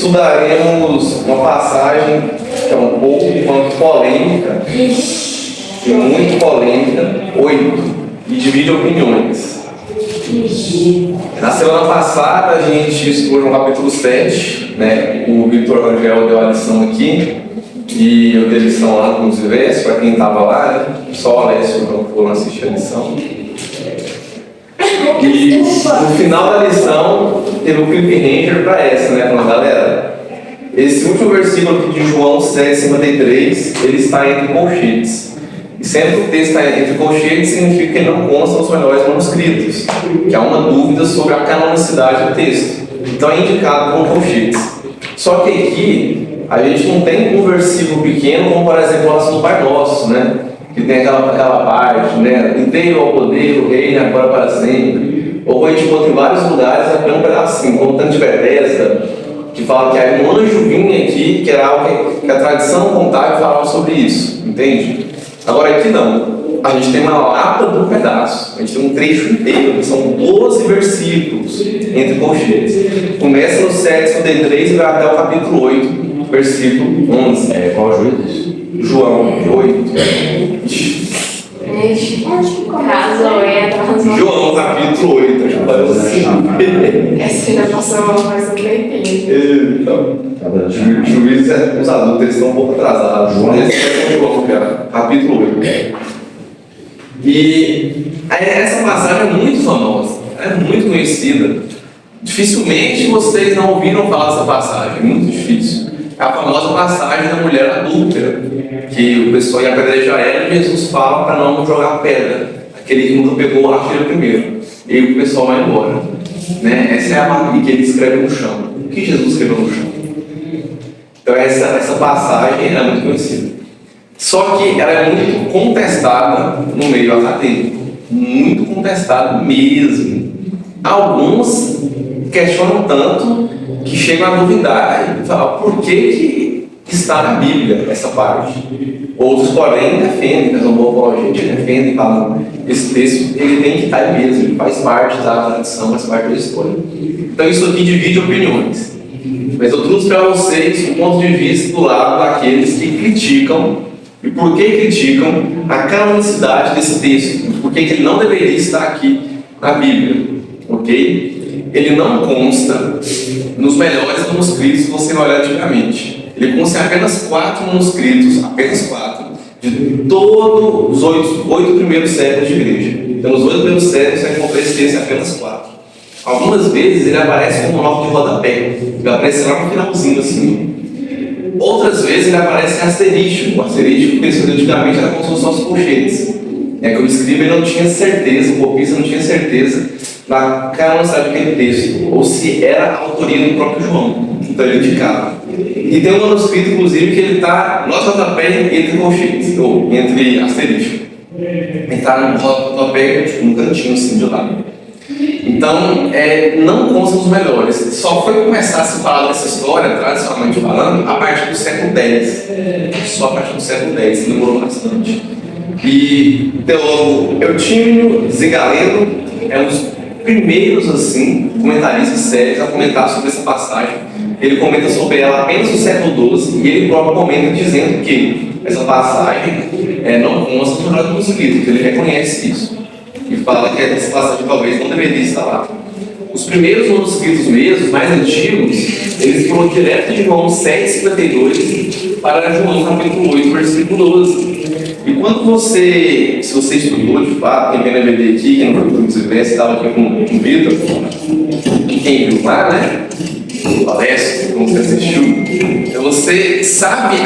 estudaremos uma passagem que é um pouco quanto polêmica, e muito polêmica, 8, e divide opiniões. Na semana passada a gente estudou no capítulo 7, né? O Vitor Rangel deu a lição aqui, e eu dei a lição lá com os versos, para quem estava lá, né? Só o Alessio não foram assistir a lição. E no final da lição teve o cliffhanger para essa, né? Falando, galera, esse último versículo aqui de João 7,53, ele está entre colchetes. E sempre que o texto está entre colchetes, significa que ele não consta nos melhores manuscritos, que há uma dúvida sobre a canonicidade do texto. Então é indicado como colchetes. Só que aqui a gente não tem um versículo pequeno, como por exemplo o oração do Pai Nosso, né? Que tem aquela parte, né? Inteiro ao poder, o reino agora para sempre. Ou a gente encontra em vários lugares apenas um pedacinho, como o tanto de Bethesda, que fala que aí um anjo vinha aqui, que era algo que a tradição contava e falava sobre isso, entende? Agora aqui não. A gente tem uma lapa de um pedaço, a gente tem um trecho inteiro, são 12 versículos entre colchetes. Começa no 7,53 e vai até o capítulo 8, versículo 11. Qual juiz? João 8. João capítulo 8, acho que parece assim. Essa ainda passou mais um tempinho. Então, juízes, os adultos, eles estão um pouco atrasados. João, capítulo 8. E essa passagem é muito famosa, é muito conhecida. Dificilmente vocês não ouviram falar dessa passagem, é muito difícil. É a famosa passagem da mulher adúltera, que o pessoal ia apedrejar ela e Jesus fala para não jogar pedra. Aquele que nunca pegou o arco primeiro. E o pessoal vai embora. Né? Essa é a Bíblia que ele escreve no chão. O que Jesus escreveu no chão? Então essa passagem é muito conhecida. Só que ela é muito contestada no meio acadêmico. Muito contestada mesmo. Alguns questionam tanto que chegam a duvidar e falam por que está na Bíblia essa parte. Outros, porém, defendem, mas uma boa gente defende e falam esse texto ele tem que estar aí mesmo, ele faz parte da tradição, faz parte da história. Então isso aqui divide opiniões. Mas eu trouxe para vocês um ponto de vista do lado daqueles que criticam. E por que criticam a canonicidade desse texto? Por que ele não deveria estar aqui na Bíblia? Ok? Ele não consta nos melhores manuscritos que você vai olhar antigamente. Ele consta em apenas 4 manuscritos, apenas 4, de todos os 8 primeiros séculos de igreja. Então, nos 8 primeiros séculos, você encontra esse texto em apenas 4. Algumas vezes ele aparece como nota de rodapé, ele aparece lá no finalzinho assim. Outras vezes ele aparece em asterístico. O asterístico que eles antigamente era como se fossem os colchetes. É que o escriba não tinha certeza, o copista não tinha certeza da canonicidade daquele texto, ou se era a autoria do próprio João. Então ele indicava. E tem um manuscrito, inclusive, que ele está nota de rodapé entre colchetes, ou entre asterístico. Ele está no rodapé, tipo, no cantinho assim de lado. Então, não consta os melhores. Só foi começar a se falar dessa história, tradicionalmente falando, a partir do século X. Só a partir do século X, demorou bastante. E o teólogo Eutímio Zigaleno é um dos primeiros, assim, comentaristas sérios a comentar sobre essa passagem. Ele comenta sobre ela apenas no século XII e ele próprio comenta dizendo que essa passagem não consta no próprio manuscrito, que ele reconhece isso. E fala que essa passagem talvez não deveria estar lá. Os primeiros manuscritos mesmo, mais antigos, eles foram direto de João 7,52 para João capítulo 8, versículo 12. E quando se você estudou de fato, quem vem na BD aqui, quem não foi no Silvestre, estava aqui com o Vitor, e quem viu lá, né? O Alessio, como você assistiu, então você sabe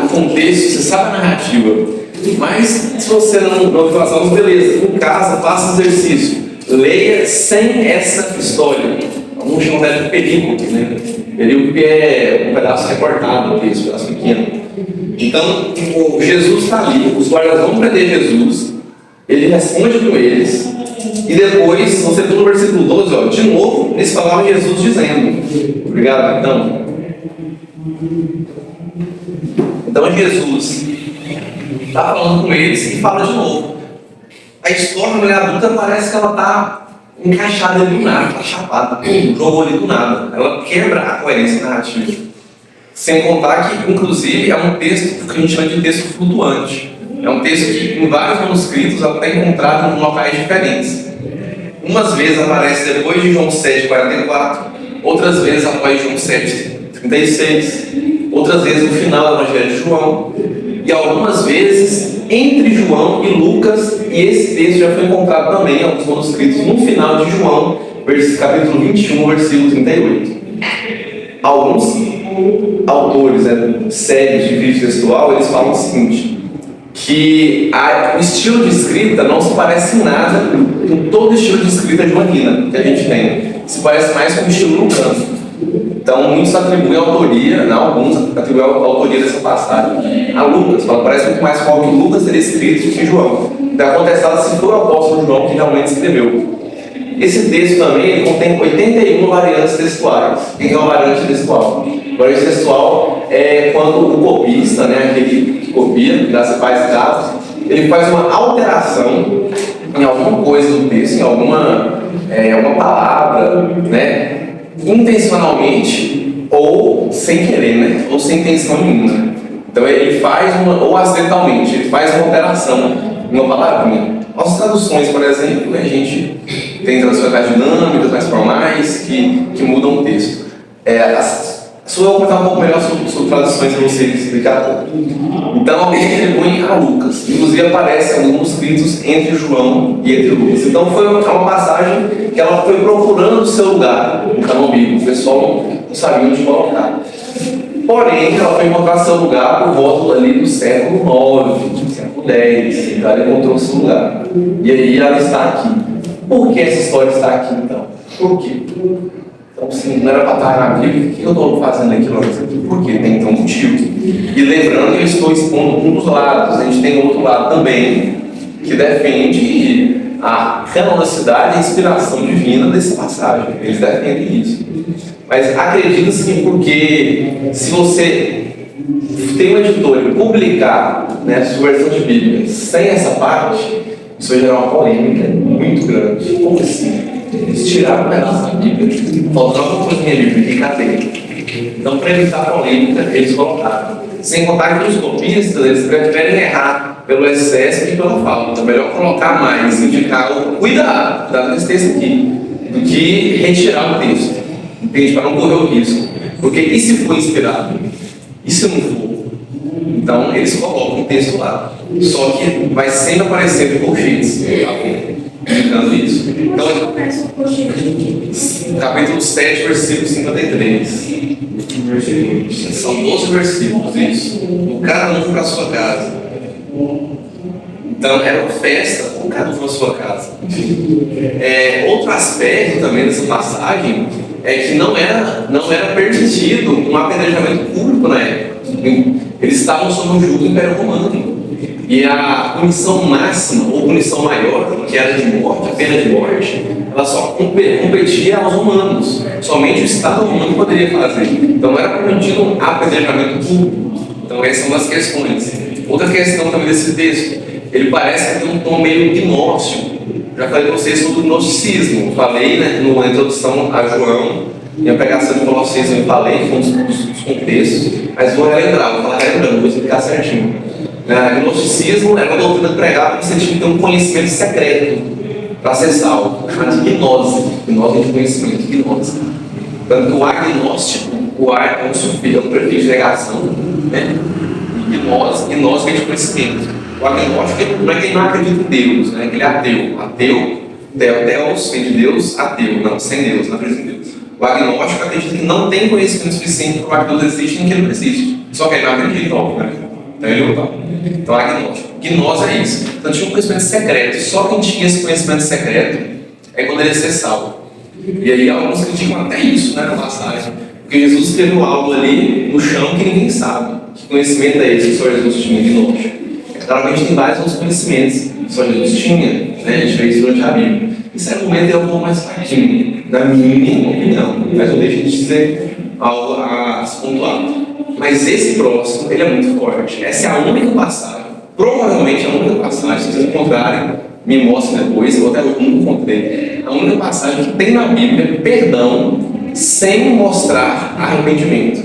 o contexto, você sabe a narrativa. Mas se você não faça, beleza, em casa, faça exercício, leia sem essa história. Vamos chamar de perícope, né? Perícope é um pedaço recortado do texto, um pedaço pequeno. Então, Jesus está ali, os guardas vão prender Jesus, ele responde com eles, e depois, você pula no versículo 12, ó, de novo, nesse palavra Jesus dizendo, obrigado, então Jesus está falando com eles e fala de novo. A história da mulher adulta parece que ela está encaixada ali do nada, tá chapada, jogou ali do nada. Ela quebra a coerência narrativa. Sem contar que, inclusive, é um texto que a gente chama de texto flutuante. É um texto que, em vários manuscritos, ela está encontrada em locais diferentes. Umas vezes aparece depois de João 7,44, outras vezes após João 7,36, outras vezes no final do Evangelho de João, e algumas vezes entre João e Lucas, e esse texto já foi encontrado também em alguns manuscritos no final de João, capítulo 21, versículo 38. Alguns autores, sérios de crítica textual, eles falam o seguinte, que o estilo de escrita não se parece em nada com todo o estilo de escrita joanina que a gente tem. Se parece mais com o estilo lucano. Então, muitos atribuem a autoria, alguns atribuem a autoria dessa passagem a Lucas. Parece muito mais com algo que Lucas teria escrito que João. Então, é contestado se foi o apóstolo João que realmente escreveu. Esse texto também ele contém 81 variantes textuais. O que é uma variante textual? Variante textual é quando o copista, aquele que copia, das principais dados, ele faz uma alteração em alguma coisa do texto, em alguma palavra, intencionalmente ou sem querer, ou sem intenção nenhuma. Então ele faz ou acidentalmente, ele faz uma alteração em uma palavrinha. As traduções, por exemplo, a gente tem traduções mais dinâmicas, mais formais, que mudam o texto. Só eu vou comentar um pouco melhor sobre traduções para você explicar tudo. Então, alguém atribui a Lucas. Inclusive, aparece alguns escritos entre João e entre Lucas. Então, foi uma passagem que ela foi procurando o seu lugar no canon bíblico. O pessoal não sabia onde colocar. Porém, ela foi encontrar seu lugar por volta ali do século IX, século X. Então, ela encontrou o seu lugar. E aí, ela está aqui. Por que essa história está aqui, então? Por quê? Então, se não era para estar na Bíblia, o que eu estou fazendo aqui? Por quê? Tem um motivo. E lembrando que eu estou expondo um dos lados. A gente tem outro lado também, que defende a canonicidade e a inspiração divina dessa passagem. Eles defendem isso. Mas acredita-se que porque se você tem um editor e publicar sua versão de Bíblia sem essa parte, isso vai gerar uma polêmica muito grande. Como assim? Eles tiraram um pedaço da Bíblia, faltava uma coisinha ali, e cadê? Então, para evitar a polêmica, eles colocaram. Sem contar que os copistas, eles preferem errar pelo excesso que pela falta. Então, é melhor colocar mais, indicar o cuidado desse texto aqui, do que retirar o texto. Entende? Para não correr o risco. Porque e se for inspirado? E se não for? Então, eles colocam o texto lá. Só que vai sempre aparecer de colchetes. Indicando isso. Então, capítulo 7, versículo 53. São 12 versículos, isso. Cada um para a sua casa. Então, era uma festa com cada um na sua casa. Outro aspecto também dessa passagem é que não era permitido um apedrejamento público na época. Eles estavam sob um jugo do Império Romano. E a punição máxima, ou punição maior, que era de morte, a pena de morte, ela só competia aos romanos. Somente o Estado romano poderia fazer. Então não era permitido um apedrejamento público. Então essas são as questões. Outra questão também desse texto, ele parece ter um tom meio gnóstico. Já falei para vocês sobre o gnosticismo. Falei na introdução a João, e a pregação de Colossenses eu falei, com os contextos, mas vou relembrar, vou falar relembrando, vou explicar certinho. O gnosticismo era uma doutrina pregada que você tinha que ter um conhecimento secreto para ser salvo, chamado de gnose. Gnose de conhecimento, gnose. Tanto que o agnóstico, o ar é um prefixo de negação, e gnose vem de conhecimento. O agnóstico não é quem não acredita em Deus, é aquele ateu. Deus vem de Deus, ateu, não, sem Deus, não acredita em Deus. O agnóstico acredita que não tem conhecimento suficiente para provar que Deus existe nem que ele não existe. Só que ele não acredita, óbvio, Então ele não. Então, agnóstico. Gnose é isso. Então tinha um conhecimento secreto. Só quem tinha esse conhecimento secreto poderia ser salvo. E aí alguns criticam até isso, na passagem. Porque Jesus escreveu algo ali no chão que ninguém sabe. Que conhecimento é esse que só Jesus tinha? Gnóstico. Claramente tem vários outros conhecimentos que só Jesus tinha. A gente fez durante a Bíblia. Esse argumento é um pouco mais fraquinho, na minha opinião. Mas eu deixo de dizer algo a se pontuar. Mas esse próximo, ele é muito forte. Essa é a única passagem, provavelmente a única passagem, se vocês encontrarem me mostre depois, eu até nunca encontrei. A única passagem que tem na Bíblia perdão sem mostrar arrependimento.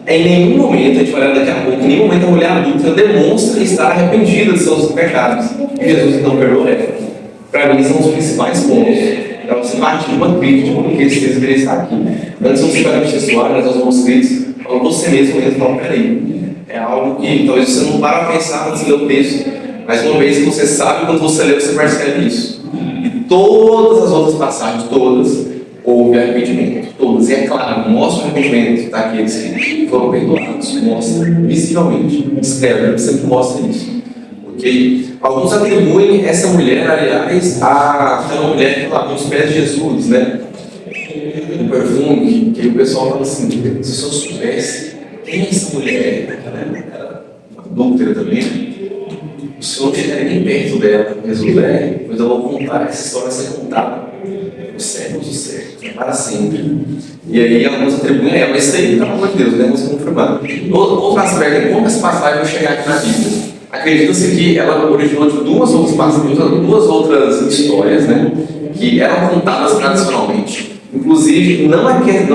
Em nenhum momento, a gente vai olhar daqui a pouco, em nenhum momento a mulher adulta demonstra estar arrependida de seus pecados. E Jesus então perdoa ela. Para mim, são os principais pontos. Então, você parte de uma crítica, porque esse texto deveria estar aqui. Antes de você pegar o textuário, nós vamos escritos, falando você mesmo fala, peraí. É algo que talvez você não para a pensar antes de ler o texto, mas uma vez que você sabe, quando você lê, você percebe isso. E todas as outras passagens, todas, houve arrependimento. Todas. E é claro, mostra o arrependimento daqueles que foram perdoados. Mostra visivelmente. Escreve, sempre mostra isso. Ok? Alguns atribuem essa mulher, aliás, a uma mulher que lavou os pés de Jesus, né? O perfume, que o pessoal fala assim, se o senhor soubesse quem é essa mulher, ela era adúltera também, o senhor não estaria nem perto dela. Jesus mas eu vou contar, essa história vai ser contada os séculos dos séculos, para sempre. E aí alguns atribuem a ela, mas isso aí, pelo amor de Deus, né? Vamos confirmar. Outro aspecto, como essa passagem vai chegar aqui na Bíblia? Acredita-se que ela originou de duas outras histórias, né, que eram contadas tradicionalmente. Inclusive, não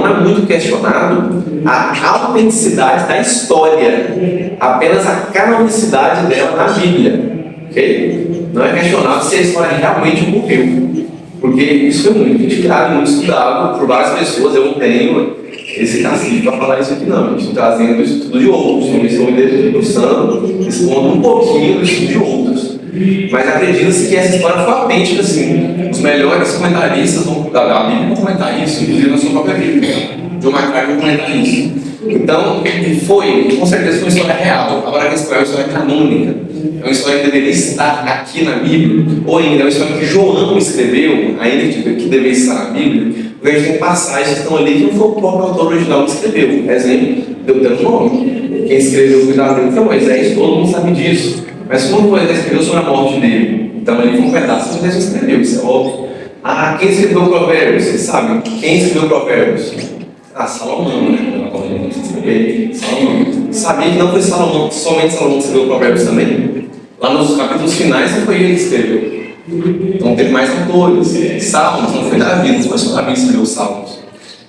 é muito questionado a autenticidade da história, apenas a canonicidade dela na Bíblia. Okay? Não é questionado se a história realmente ocorreu, porque isso foi muito criticado, muito estudado por várias pessoas. Eu não tenho esse cacife para falar isso aqui, não. Estou trazendo o estudo de outros, estou me debruçando, expondo um pouquinho do estudo de outros. Mas acredita-se que essa história foi autêntica, assim. Os melhores comentaristas da Bíblia vão comentar isso, inclusive na sua própria Bíblia. John MacArthur vai comentar isso. Então, com certeza foi uma história real. Agora, a história é uma história canônica. É uma história que deveria estar aqui na Bíblia, ou ainda é uma história que João escreveu, ainda que deveria estar na Bíblia, porque a gente tem passagens que estão ali que não foi o próprio autor original que escreveu. Por exemplo, Deuteronômio. Quem escreveu o cuidado dele foi Moisés, todo mundo sabe disso. Mas como Moisés escreveu sobre a morte dele? Então ele foi um pedaço que Moisés escreveu, isso é óbvio. Quem escreveu o Provérbios? Vocês sabem? Quem escreveu o Provérbios? Salomão, né? Salomão. Sabia que não foi Salomão, somente Salomão que escreveu o Provérbios também? Lá nos capítulos finais não foi ele que escreveu. Então teve mais autores. Salmos, não foi Davi, não foi só Davi que escreveu os Salmos.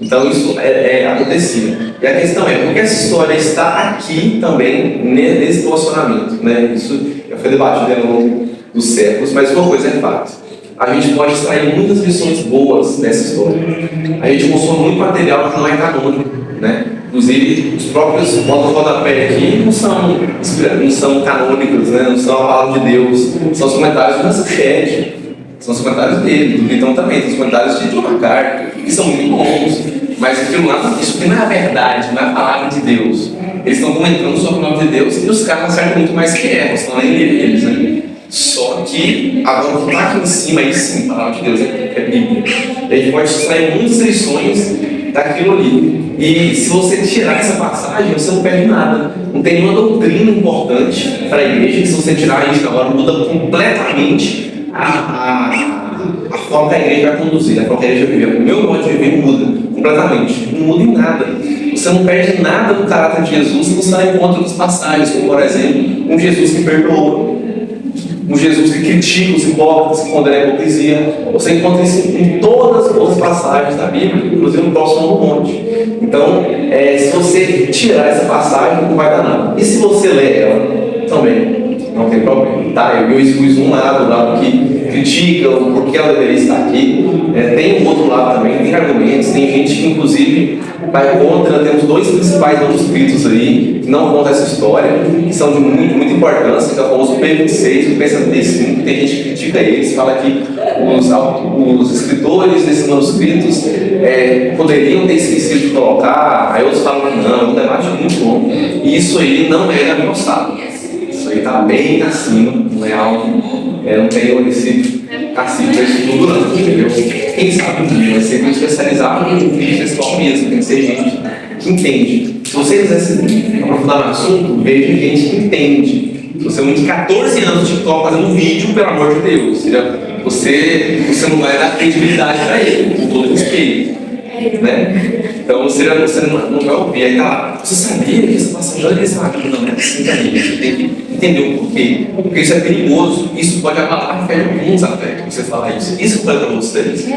Então isso acontecia. E a questão é, por que essa história está aqui também nesse relacionamento? Né? Isso já foi debatido ao longo dos séculos, mas uma coisa é fato. A gente pode extrair muitas lições boas dessa história. A gente consome muito material que não é canônico, né? Inclusive, os próprios botas rodapé aqui não são canônicos, né? Não são a palavra de Deus. São os comentários do Nancy Shedd, são os comentários dele, do Vitão também, são os comentários de John MacArthur, que são muito bons. Mas isso aqui não é a verdade, não é a palavra de Deus. Eles estão comentando sobre o nome de Deus e os caras acertam muito mais que erram, senão nem eles, né? Só que agora o que está aqui em cima, aí sim, a palavra de Deus é Bíblia. A gente pode extrair muitas lições daquilo ali. E se você tirar essa passagem, você não perde nada. Não tem nenhuma doutrina importante para a igreja, que se você tirar isso agora, muda completamente a forma que a igreja vai conduzir, a forma que a igreja vive. O meu modo de viver muda completamente. Não muda em nada. Você não perde nada do caráter de Jesus se você não encontra outras passagens, como por exemplo, um Jesus que perdoa, um Jesus que critica os hipócritas, que condena a hipocrisia. Você encontra isso em todas as outras passagens da Bíblia, inclusive no próximo monte. Então, se você tirar essa passagem, não vai dar nada. E se você ler ela, também não tem problema. Tá? Eu expus um lado que critica o porquê ela deveria estar aqui. Tem um outro lado também, tem argumentos, tem gente que inclusive vai contra. Temos dois principais manuscritos aí que não contam essa história, que são de muita importância, que é o famoso P26 e o P75. Tem gente que critica eles, fala que os escritores desses manuscritos poderiam ter esquecido de colocar, aí outros falam que não, é um debate muito longo, e isso aí não é avançado. Isso aí está bem acima, não é algo, não tem esse cacife para isso tudo não, entendeu? Quem sabe um dia vai ser muito especializado no vídeo pessoal mesmo, tem que ser gente que entende. Se você quiser se aprofundar no assunto, veja gente que entende. Se você é um de 14 anos de TikTok fazendo um vídeo, pelo amor de Deus, você não vai dar credibilidade para ele, com todo respeito, né? Então você não vai ouvir. Aí tá lá, você sabia que essa passagem já devia ser uma Bíblia? Não é assim, também. Você tem que entender o porquê. Porque isso é perigoso. Isso pode abalar a fé de alguns até, que você falar isso. Isso que eu falei para vocês.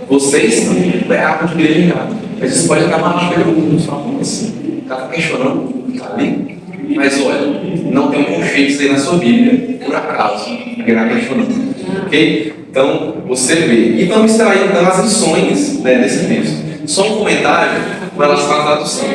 Vocês estão errados de igreja errada. Mas isso pode acabar a fé de alguns. Fala, como assim? O cara está questionando, está ali. Mas olha, não tem um concheito aí na sua Bíblia, por acaso. Ele está questionando. Ok? Então, você vê. E vamos extrair então as lições, né, desse texto. Só um comentário com relação à tradução.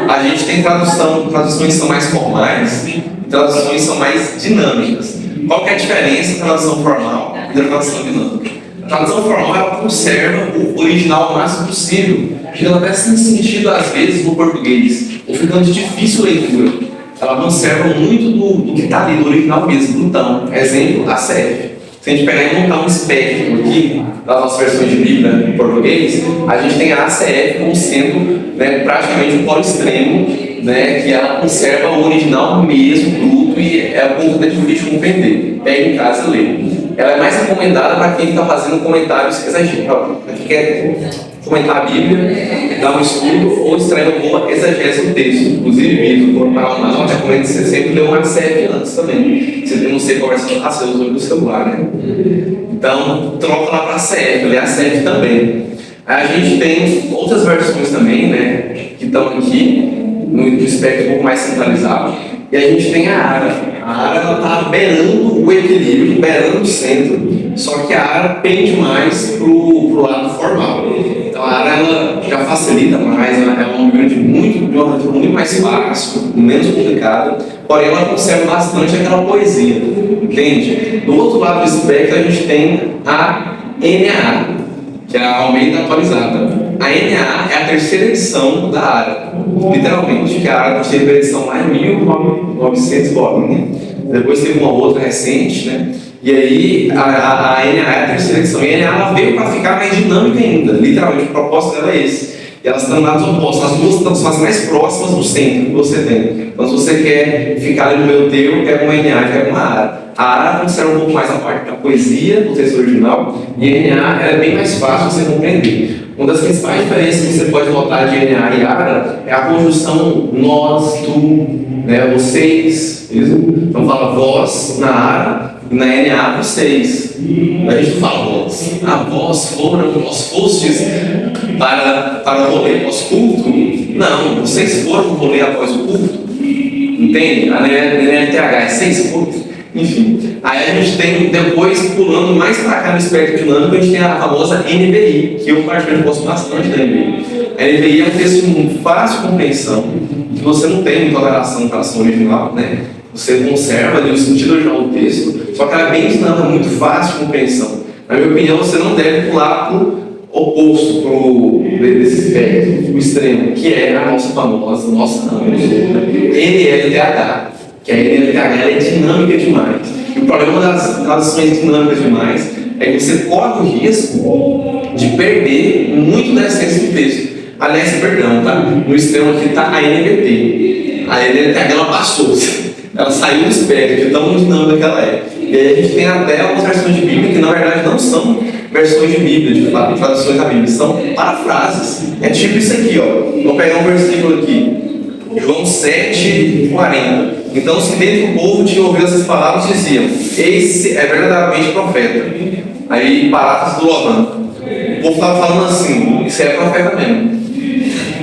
A gente tem traduções que são mais formais e traduções que são mais dinâmicas. Qual que é a diferença da tradução formal e da tradução dinâmica? A tradução formal ela conserva o original o máximo possível, ficando até sem sentido às vezes no português, ou ficando de difícil leitura. Ela conserva muito do que está ali no original mesmo. Então, exemplo, a CF. Se a gente pegar e montar um espectro aqui das nossas versões de Bíblia em português, a gente tem a ACF como sendo, né, praticamente um polo extremo, né, que ela conserva o original mesmo, bruto, e é um pouco difícil de compreender. Pega em casa e lê. Ela é mais recomendada para quem está fazendo comentários exagerados, para quem quer comentar a Bíblia, dar um estudo ou extrair uma boa exegese do texto. Inclusive, Vitor, quando para uma aula, recomendo que você sempre lê uma ACF antes também. Você não sei conversar você usa o celular, né? Então, troca lá para a CF, lê a CF também. Aí a gente tem outras versões também, né, que estão aqui, no espectro um pouco mais centralizado. E a gente tem a ARA. A ARA está beirando o equilíbrio, beirando o centro, só que a ARA pende mais para o lado formal. Então a ARA ela já facilita mais, ela é uma leitura muito mais fácil, menos complicada, porém ela conserva bastante aquela poesia, entende? Do outro lado do espectro a gente tem a NAA, que é a Almeida atualizada. A NAA é a terceira edição da ARA, literalmente, que a ARA teve a edição lá em 1900, né? Depois teve uma outra recente, né? E aí a NAA é a terceira edição. E a NAA ela veio para ficar mais dinâmica ainda, literalmente, o propósito dela é esse. E elas estão lados opostos, as duas são as mais próximas do centro que você tem. Então, se você quer ficar ali no meio termo, pega uma NAA e pega uma ARA. A ARA considera um pouco mais a parte da poesia do texto original, e a NAA é bem mais fácil de você compreender. Uma das principais diferenças que você pode notar de NAA e ARA é a conjunção nós, tu, né, vocês. Então fala vós na ARA e na NAA vocês. A gente não fala vós. Vós foram, vós fostes para o rolê pós-culto. Não, vocês foram para o rolê após o culto. Entende? A NLTH é 6 cultos. Enfim, aí a gente tem, depois, pulando mais para cá no espectro dinâmico, a gente tem a famosa NVI, que eu particularmente gosto bastante da NVI. A NVI é um texto muito fácil de compreensão, que você não tem muita alteração em relação ao original, né? Você conserva ali o sentido original do texto, só que ela é bem dinâmica, muito fácil de compreensão. Na minha opinião, você não deve pular para o oposto desse espectro, o extremo, que é a nossa famosa, NLTH. Que a NLTH é dinâmica demais. E o problema das traduções dinâmicas demais é que você corre o risco de perder muito da essência do texto. Aliás, perdão, tá? No extremo aqui está a NVT. A NLTH ela passou, ela saiu do espectro, de tão dinâmica que ela é. E aí a gente tem até algumas versões de Bíblia que na verdade não são versões de Bíblia, de fato, traduções da Bíblia, são parafrases. É tipo isso aqui, ó. Vou pegar um versículo aqui. João 7:40. Então, se dentro do povo tinham ouvido essas palavras, diziam: esse é verdadeiramente profeta. Aí, paráfrase do Lohan. O povo estava falando assim: isso é profeta mesmo.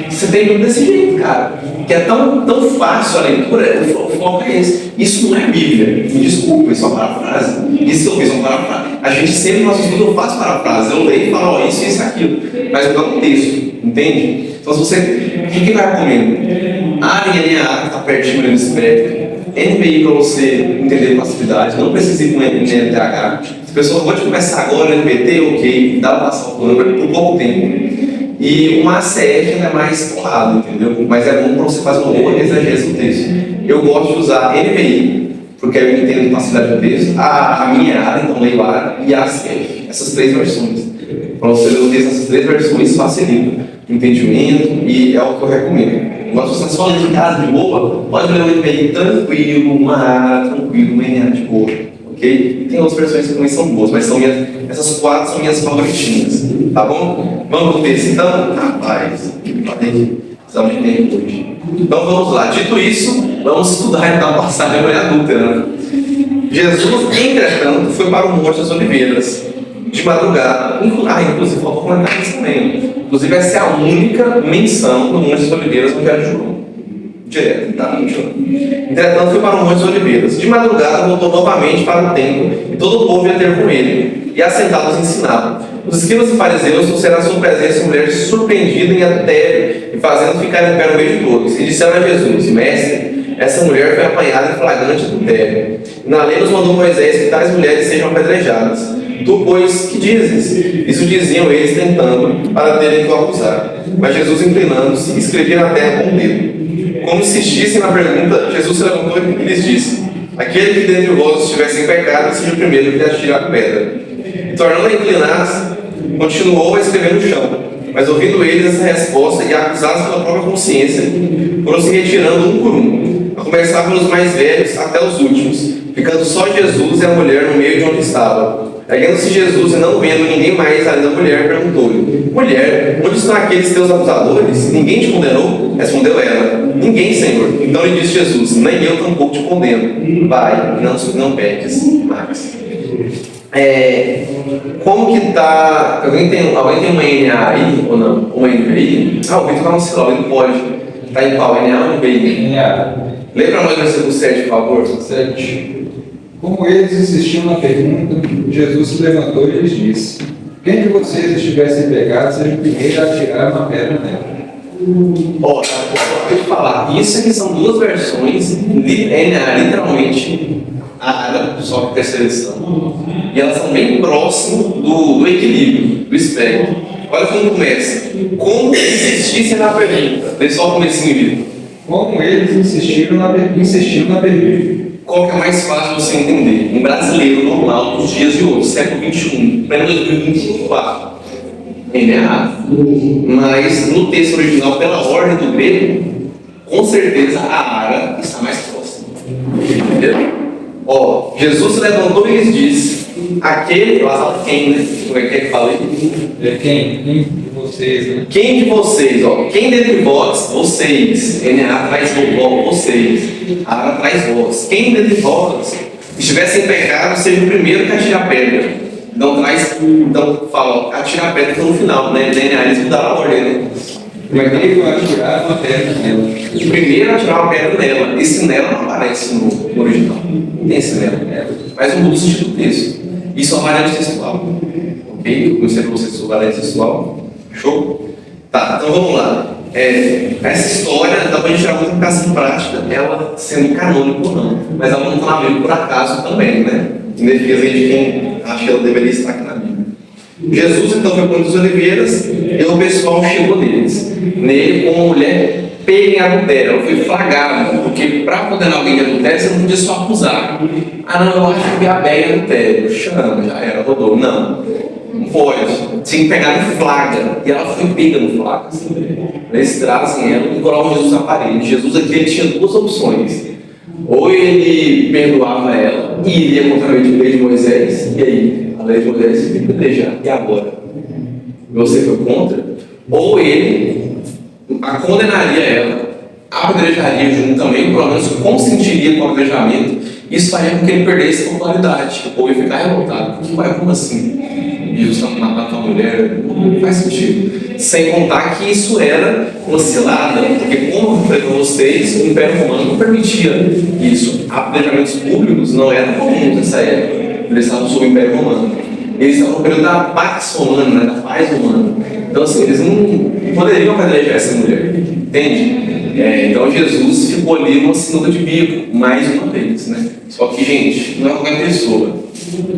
Você tem Bíblia desse jeito, cara. Que é tão fácil a leitura, o foco é esse. Isso não é Bíblia. Me desculpa, isso é uma parafrase. Isso que eu fiz é uma parafrase. A gente sempre, no nosso estudo, eu faço parafrase. Eu leio e falo: ó, isso, isso, aquilo. Mas eu dou um texto, entende? Então, se você. O que vai recomendo? A NAA está pertinho do espectro. NVI para você entender facilidade, não precisa ir com NLTH. Se a pessoa pode começar agora, NVT, ok, dá para passar o plano por pouco tempo. E uma ACF é mais porrada, entendeu? Mas é bom para você fazer uma boa exegese do texto. Eu gosto de usar NVI, porque eu entendo facilidade do texto, a minha área, então leio ARA, e a ACF. Essas três versões. Para você ler o texto nessas três versões, facilita o entendimento e é o que eu recomendo. Agora, se você só ler em casa de boa, pode ler o NVI tranquilo, uma ARA tranquilo, uma NA de boa. Ok? ok? Tem outras versões que também são boas, mas essas 4 são minhas favoritinhas, tá bom? Vamos pro texto então? Rapaz, precisamos de tempo hoje. Então vamos lá. Dito isso, vamos estudar então a passagem da mulher adúltera, né? Jesus, entretanto, foi para o Monte das Oliveiras, de madrugada. Inclusive, vou comentar isso também. Inclusive, essa é a única menção no Monte das Oliveiras no Evangelho de João. Direto, tá? Entretanto, foi para o Monte das Oliveiras. De madrugada, voltou novamente para o templo, e todo o povo ia ter com ele, e assentados ensinava. Os escribas e fariseus trouxeram à sua presença uma mulher surpreendida em adultério, e fazendo ficar em pé no meio de todos. E disseram a Jesus: Mestre, essa mulher foi apanhada em flagrante adultério. E na lei nos mandou Moisés que tais mulheres sejam apedrejadas. Tu, pois, que dizes? Isso diziam eles, tentando, para terem que o acusar. Mas Jesus, inclinando-se, escrevia na terra com o dedo. Como insistissem na pergunta, Jesus se levantou e lhes disse: Aquele que dentre vós estiver sem pecado, seja o primeiro que lhe atirar a pedra. E tornando a inclinar-se, continuou a escrever no chão. Mas ouvindo eles essa resposta e acusados pela própria consciência, foram se retirando um por um, a começar pelos mais velhos até os últimos, ficando só Jesus e a mulher no meio de onde estava. Erguendo-se Jesus e não vendo ninguém mais além da mulher, perguntou-lhe: Mulher, onde estão aqueles teus acusadores? Ninguém te condenou? Respondeu ela: Ninguém, Senhor. Então lhe disse Jesus: Nem eu tampouco te condeno. Vai, não peques mais. Como que está? Alguém tem uma NA aí ou não? Uma NVI? O Vitor está no celular, ele pode. Está em qual? NA ou NVI? NA. Lê para nós o versículo 7, por favor. 7. Como eles insistiam na pergunta, Jesus se levantou e lhes disse: Quem de vocês estiver sem pecado, seja o primeiro a atirar uma pedra nela. Deixa eu falar. Isso aqui são 2 versões, literalmente árabe, só que terceira edição. E elas são bem próximas do equilíbrio, do espectro. Olha como começa. Como insistissem na pergunta. Deixa só o comecinho, Vitor. Como eles insistiram na pergunta. Qual que é mais fácil você entender? Um brasileiro normal dos dias de hoje, século XXI, pleno 2024. Ele é errado. Mas no texto original, pela ordem do grego, com certeza a ara está mais próxima. Entendeu? Jesus se levantou e lhes disse: Aquele, lá quem, né? Como é que fala aí? Quem de vocês, né? Quem de vocês, quem dentre vós, vocês, NA traz vocês, ARA traz vós. Quem dentre vós estivesse em pecado, seja o primeiro que atira a pedra. Então fala, atira a pedra no final, né? NA eles mudaram a ordem, né? Primeiro a atirar uma pedra nela. Primeiro a atirar uma pedra nela. Esse nela não aparece no original. Não tem esse nela. Mas muda o sentido do texto. Isso é uma variante textual. Ok? Eu comecei para vocês sobre variante textual. Show? Tá, então vamos lá. Essa história dá para a gente tirar muita aplicação prática, ela sendo canônica ou não. Mas ela não está na Bíblia por acaso também, né? Em defesa de quem acha que ela deveria estar aqui na Bíblia. Jesus então foi para o Monte das Oliveiras e o pessoal chegou nele com uma mulher pega em adultério. Ela foi flagrada, porque para condenar alguém de adultério você não podia só acusar. Não, eu acho que a Béia é adultério. Chama, já era, rodou. Não pode. Tinha que pegar no flagra. E ela foi pega no flagra. Eles trazem ela e colocam Jesus na parede. Jesus aqui ele tinha 2 opções. Ou ele perdoava ela e iria contra a lei de Moisés. E aí? A lei de Moisés se apedrejar. E agora? Você foi contra? Ou ele a condenaria ela, apedrejaria junto também, pelo menos consentiria com o apedrejamento. Isso faria com que ele perdesse a popularidade. Ou ia ficar revoltado. Como assim? Jesus está matando uma mulher? Não faz sentido. Sem contar que isso era uma cilada, porque como eu falei para vocês, o Império Romano não permitia isso. Apedrejamentos públicos não eram comuns nessa época. Eles estavam sob o Império Romano. Eles estavam no período da Pax Romana, né, da paz romana. Então assim, eles não poderiam apedrejar essa mulher. Entende? Então Jesus ficou ali numa sinuca de bico, mais uma vez, né? Só que, gente, não é qualquer pessoa.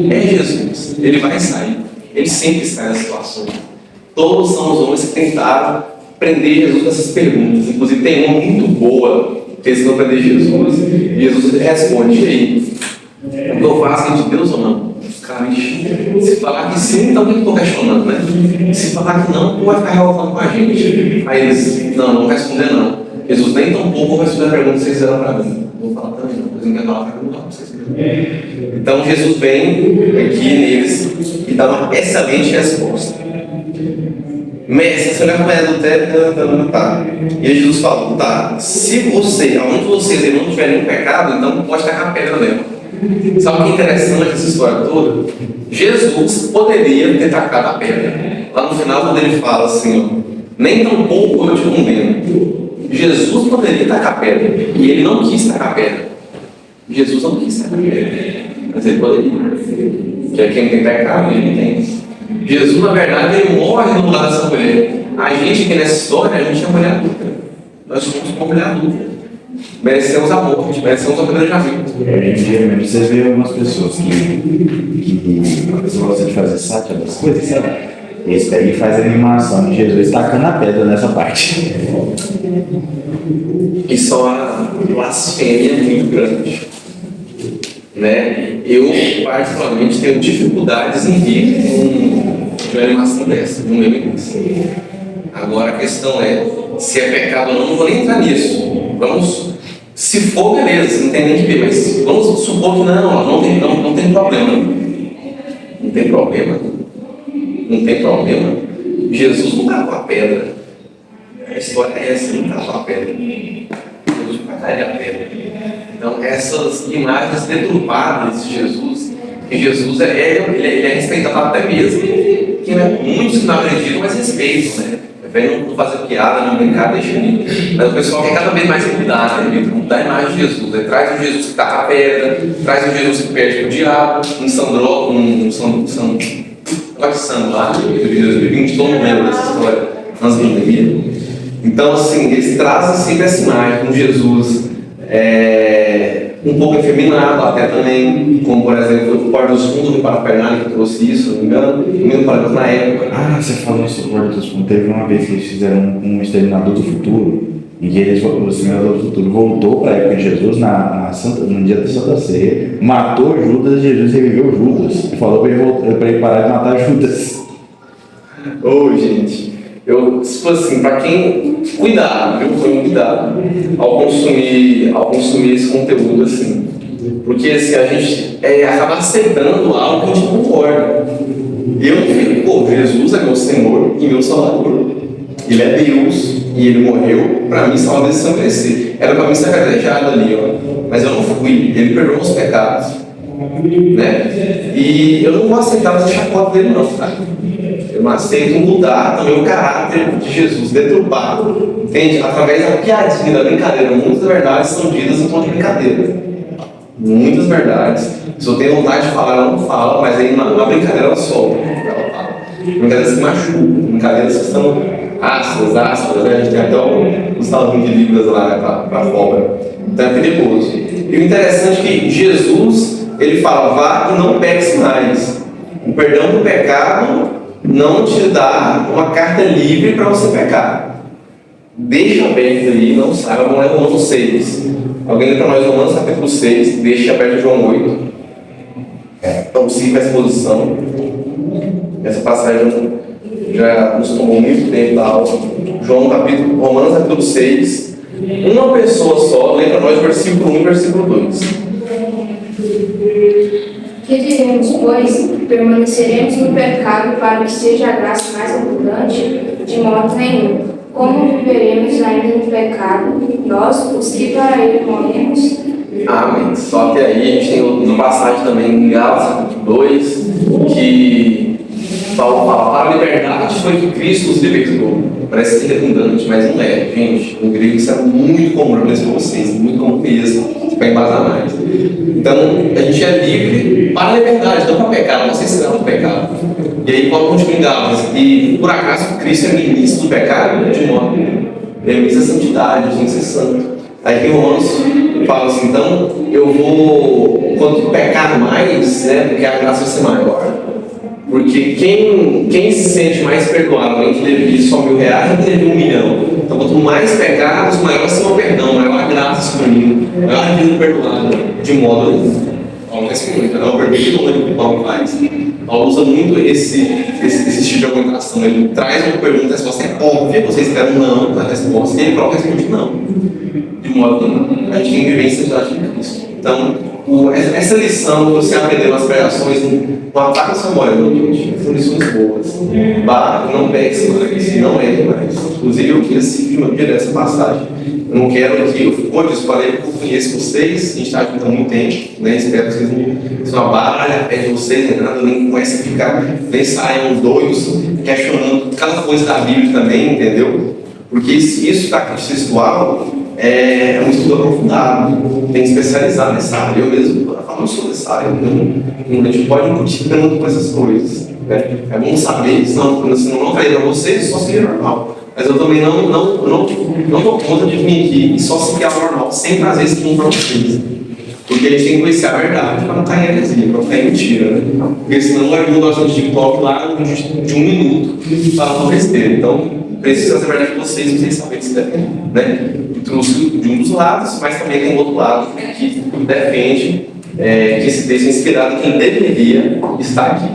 É Jesus. Ele vai sair. Ele sempre sai das situações. Todos são os homens que tentaram prender Jesus com essas perguntas. Inclusive tem uma muito boa que eles não prender Jesus. E Jesus responde: E aí? O que eu faço é de Deus ou não? Cara, se falar que sim, então o que eu estou questionando, né? Se falar que não, tu vai ficar revoltando com a gente. Aí eles, não vão responder não. Jesus nem tão pouco vai responder a pergunta que vocês fizeram para mim. Não vou falar também não, mas não quer falar para mim não, vocês Então Jesus vem aqui neles e dá uma excelente resposta. Mestre, você não é mulher adultério, tá. E aí Jesus falou, tá, se você, aonde vocês não tiverem um pecado, então pode tacar a pedra nela. Sabe o que é interessante essa história toda? Jesus poderia ter tacado a pedra. Lá no final, quando ele fala assim, ó, nem tão pouco eu te condeno. Jesus poderia tacar a pedra, e ele não quis tacar a pedra. Jesus não quis tacar a pedra, mas ele poderia. Que é quem tem pecado, ele tem. Jesus, na verdade, ele morre no lugar dessa mulher. A gente aqui nessa história, a gente é mulher adulta. Nós somos uma mulher adulta. Merecemos a morte, merecemos a apedrejamento. Hoje em dia mesmo, vocês veem algumas pessoas que gostam de fazer sátira das coisas, sabe? Eles pegam e fazem animação de Jesus tacando a pedra nessa parte. E só a blasfêmia é muito grande. Né? Eu, particularmente, tenho dificuldades em rir de uma animação dessa, de um meme desse. Agora a questão é, se é pecado ou não, não vou nem entrar nisso. Vamos, se for, beleza, não tem nem que ver, mas vamos supor que não tem problema. Não tem problema. Não tem problema. Jesus não tacou a pedra. A história é essa, não tacou a pedra. Jesus não tacaria a pedra. Então, essas imagens deturpadas de Jesus, que Jesus ele é respeitado até mesmo, que muitos que não acreditam, mas respeitam, né? Vem não fazer piada, não brincar, deixa ali. Mas o pessoal quer cada vez mais mudar, né? Mudar a imagem de Jesus. Ele traz um Jesus que taca a pedra, traz um Jesus que perde para o diabo, lá, de 2020, todo mundo lembra dessa história, antes da pandemia. Então, assim, eles trazem sempre essa imagem de Jesus um pouco efeminado até também, como por exemplo o Porta dos Fundos do Paraná que trouxe isso, se não me engano, mesmo para na época. Ah, você falou sobre o Porta dos Fundos. Teve uma vez que eles fizeram um Exterminador do Futuro, em que o Exterminador do Futuro voltou para a época de Jesus, no dia da Santa Ceia, matou Judas e Jesus reviveu Judas. E falou para ele parar de matar Judas. Gente, tipo assim, para quem cuidado, viu? Foi um cuidado ao consumir esse conteúdo, assim. Porque assim, a gente acaba aceitando algo que a gente não concorda. Eu fico, Jesus é meu Senhor e meu Salvador. Ele é Deus e ele morreu para mim salvar desse merecer. Era para mim ser apedrejado ali, ó. Mas eu não fui. Ele perdoou os pecados, né? E eu não vou aceitar fazer chacota dele, não, tá? Eu não aceito mudar também o caráter de Jesus, deturpado, entende? Através da piadinha, da brincadeira. Muitas verdades são ditas em tom de brincadeira. Muitas verdades. Se eu tenho vontade de falar, ela não fala, mas aí na brincadeira ela solta. Ela fala. Brincadeiras que machucam, brincadeiras que são ásperas, né? A gente tem até um salvinho de Libras lá, né, para fora. Então é perigoso. E o interessante é que Jesus, ele fala, vá e não peques mais. O perdão do pecado não te dá uma carta livre para você pecar. Deixa aberto aí, não saiba, não é Romanos 6. Alguém lê para nós Romanos capítulo 6, deixa aberto João 8. Então siga a exposição. Essa passagem já nos tomou muito tempo da aula. Romanos capítulo 6. Uma pessoa só, lê para nós versículo 1 e versículo 2. Que diremos, pois? Permaneceremos no pecado para que seja a graça mais abundante? De modo nenhum. Como viveremos ainda no pecado, nós, os que para ele morremos? Amém. Só que aí a gente tem uma passagem também em Gálatas capítulo 2, que Paulo fala, para a liberdade foi que Cristo os libertou. Parece ser redundante, mas não é, gente. No grego isso é muito comum, eu mesmo para vocês, muito comum mesmo, para embasar mais. Então, a gente é livre para a liberdade, não para pecar, não sei se será um pecado. E aí Paulo continua em Gálatas, e por acaso Cristo é ministro do pecado? De modo, ele é ministro da santidade, a gente tem que ser santo. Aí em Romanos fala assim, então eu vou, quanto pecar mais, né, porque a graça vai ser maior. Porque quem se sente mais perdoado, alguém que devia só R$1.000, alguém que devia 1 milhão. Então quanto mais pecados, maior vai ser o perdão, maior a graça disponível, maior a vida perdoada, de modo nenhum. Paulo responde, não, pergunta que Paulo faz. Paulo usa muito esse tipo de argumentação. Ele traz uma pergunta, a resposta é óbvia, você espera um não na resposta, e ele próprio responde não. De modo nenhum. A gente tem vivência de Cristo. Então, essa lição que você aprendeu nas pregações não apaga sua memória, não, gente. São lições boas. Não pegue mais, não erre mais. Inclusive, eu queria seguir uma dia dessa passagem. Eu não quero que, como eu falei, eu conheço vocês, a gente está junto há muito tempo, né? Espero que vocês não abalem a pé de vocês, nem nada, nem comecem a ficar, nem saiam doidos, questionando cada coisa da Bíblia também, entendeu? Porque isso está textual. É um estudo aprofundado, tem que especializar nessa área. Eu mesmo falo sobre essa área, então a gente pode discutir tanto com essas coisas. Né? É bom saber, senão não vai para vocês, só seguir normal. Mas eu também não dou conta de vir aqui e só seguir a normal, sem trazer esse mundo para vocês. Porque a gente tem que conhecer a verdade para não cair em heresia, para não cair em mentira. Né? Porque senão vai vir um negócio de TikTok lá de 1 minuto falando besteira. Então, preciso trazer a verdade para vocês saberem se defende. Né? De um dos lados, mas também tem um outro lado que defende que esse texto é inspirado em quem deveria estar aqui.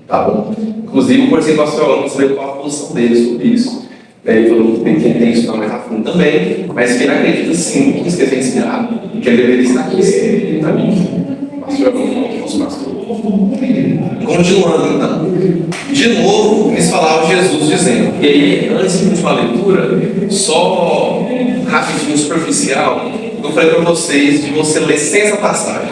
Tá bom? Inclusive, eu conversei com o pastor Alano para saber qual a posição dele sobre isso. Ele falou que tem que estudar mais a fundo também, mas que ele acredita sim que esse texto é inspirado e que ele deveria estar aqui sim, tá bom? Pastor Alano, nosso pastor. Continuando então. De novo, eles falavam Jesus dizendo. E aí, antes de continuar a leitura, só rapidinho, superficial, eu falei para vocês de você ler sem essa passagem.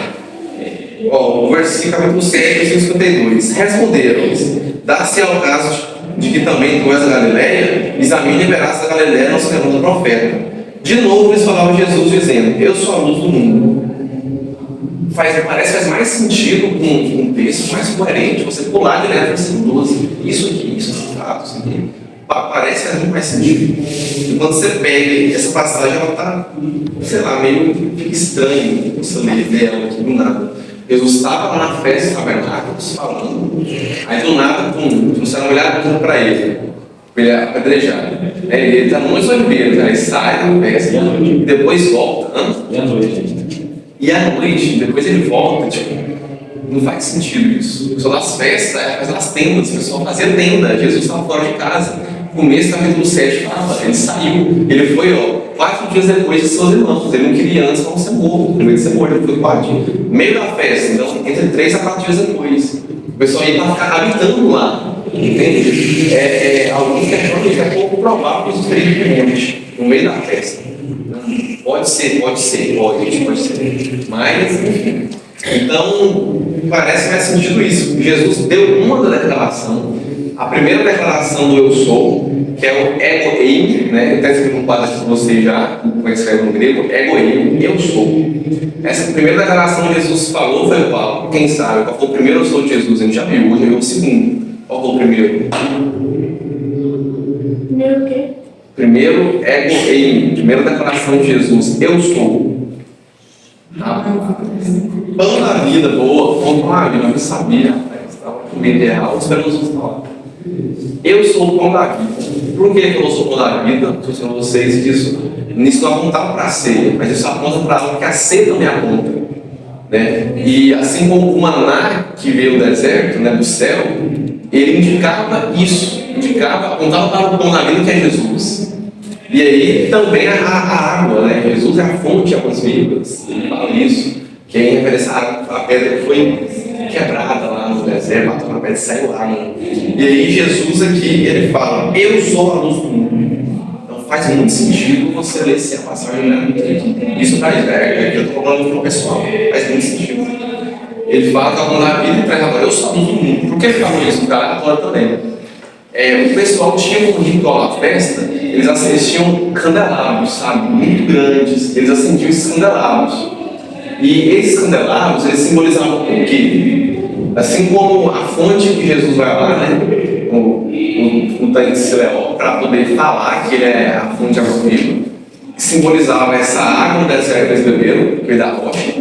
O versículo capítulo 7, versículo 52. Responderam-lhes: dá-se ao caso de que também tu és da Galileia, examine e verás da Galileia não se levanta profeta. De novo, eles falavam Jesus dizendo: eu sou a luz do mundo. Parece que faz mais sentido com um texto mais coerente você pular direto para versículo 12. Isso aqui, isso aqui. Parece que faz muito mais sentido. E quando você pega essa passagem, ela está, sei lá, meio estranho você ler ela aqui do nada. Jesus estava lá na festa dos tabernáculos falando, aí do nada, você não olhar para ele é apedrejado. Ele está no Monte dos Oliveiras, aí sai da festa e depois volta. E à noite, depois ele volta, não faz sentido isso. O pessoal das festas, faz as tendas, o pessoal fazia tenda, Jesus estava fora de casa. No começo do capítulo 7 fala, ele saiu, ele foi 4 dias depois de seus irmãos, ele não queria antes para ser morto, com medo de ser morto, ele foi 4 dias. No meio da festa, então, entre 3 a 4 dias depois. O pessoal ia para ficar habitando lá, entende? Alguns questionam que é pouco provável que Jesus teria ido no monte, no meio da festa. Pode ser. Mas, enfim. Então, parece que faz sentido isso. Jesus deu uma declaração. A primeira declaração do eu sou, que é o ego eimi, né? Eu até escrevi um quadro aqui para você já, como é que escreve no grego, ego eimi, eu sou. Essa primeira declaração que Jesus falou foi qual? Quem sabe? Qual foi o primeiro eu sou de Jesus? A gente já viu, hoje é o segundo. Qual foi o primeiro? Primeiro o quê? Primeiro, ego eimi, primeira declaração de Jesus, eu sou. Pão da vida, boa, pão da vida, eu não sabia, estava comendo errado, esperando os falar. Eu sou o pão da vida. Por que eu sou o pão da vida? Estou dizendo a vocês que isso não apontava para a ceia, mas isso aponta para algo que a ceia também aponta. Né? E assim como o maná que veio do deserto, né, do céu, ele indicava isso, apontava para o pão da vida que é Jesus. E aí também a água, né? Jesus é a fonte de águas vivas, ele fala isso, que é em referência à água, a pedra que foi quebrada lá no deserto, matou na pedra e saiu lá. Né? E aí Jesus aqui, ele fala, eu sou a luz do mundo. Então faz muito sentido você ler essa passagem, né? Isso traz aqui eu estou falando para o pessoal, faz muito sentido. Ele fala que a mão da vida e traz agora, eu sou a luz do mundo. Por que ele fala isso? Porque ela agora também. O pessoal tinha um ritual na festa, eles acendiam candelabros, sabe? Muito grandes, eles acendiam esses candelabros. E esses candelabros, eles simbolizavam o quê? Assim como a fonte que Jesus vai lá, né? O tanque de Sileó, para poder falar que ele é a fonte de água viva, que simbolizava essa água no deserto que eles beberam, que veio da rocha.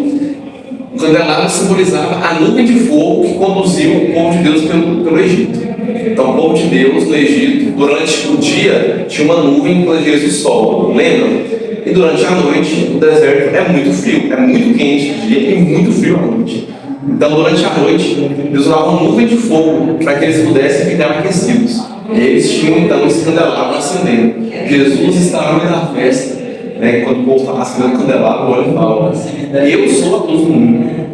O candelabro simbolizava a nuvem de fogo que conduziu o povo de Deus pelo Egito. Então, o povo de Deus no Egito, durante o dia, tinha uma nuvem que protegia o sol, lembram? E durante a noite, o deserto é muito frio, é muito quente de dia e muito frio à noite. Então, durante a noite, Deus usava uma nuvem de fogo para que eles pudessem ficar aquecidos. E eles tinham, então, esse candelabro acendendo. Jesus estava no meio da festa, né? Quando o povo estava acendendo o candelabro, ele fala, eu sou a luz do mundo.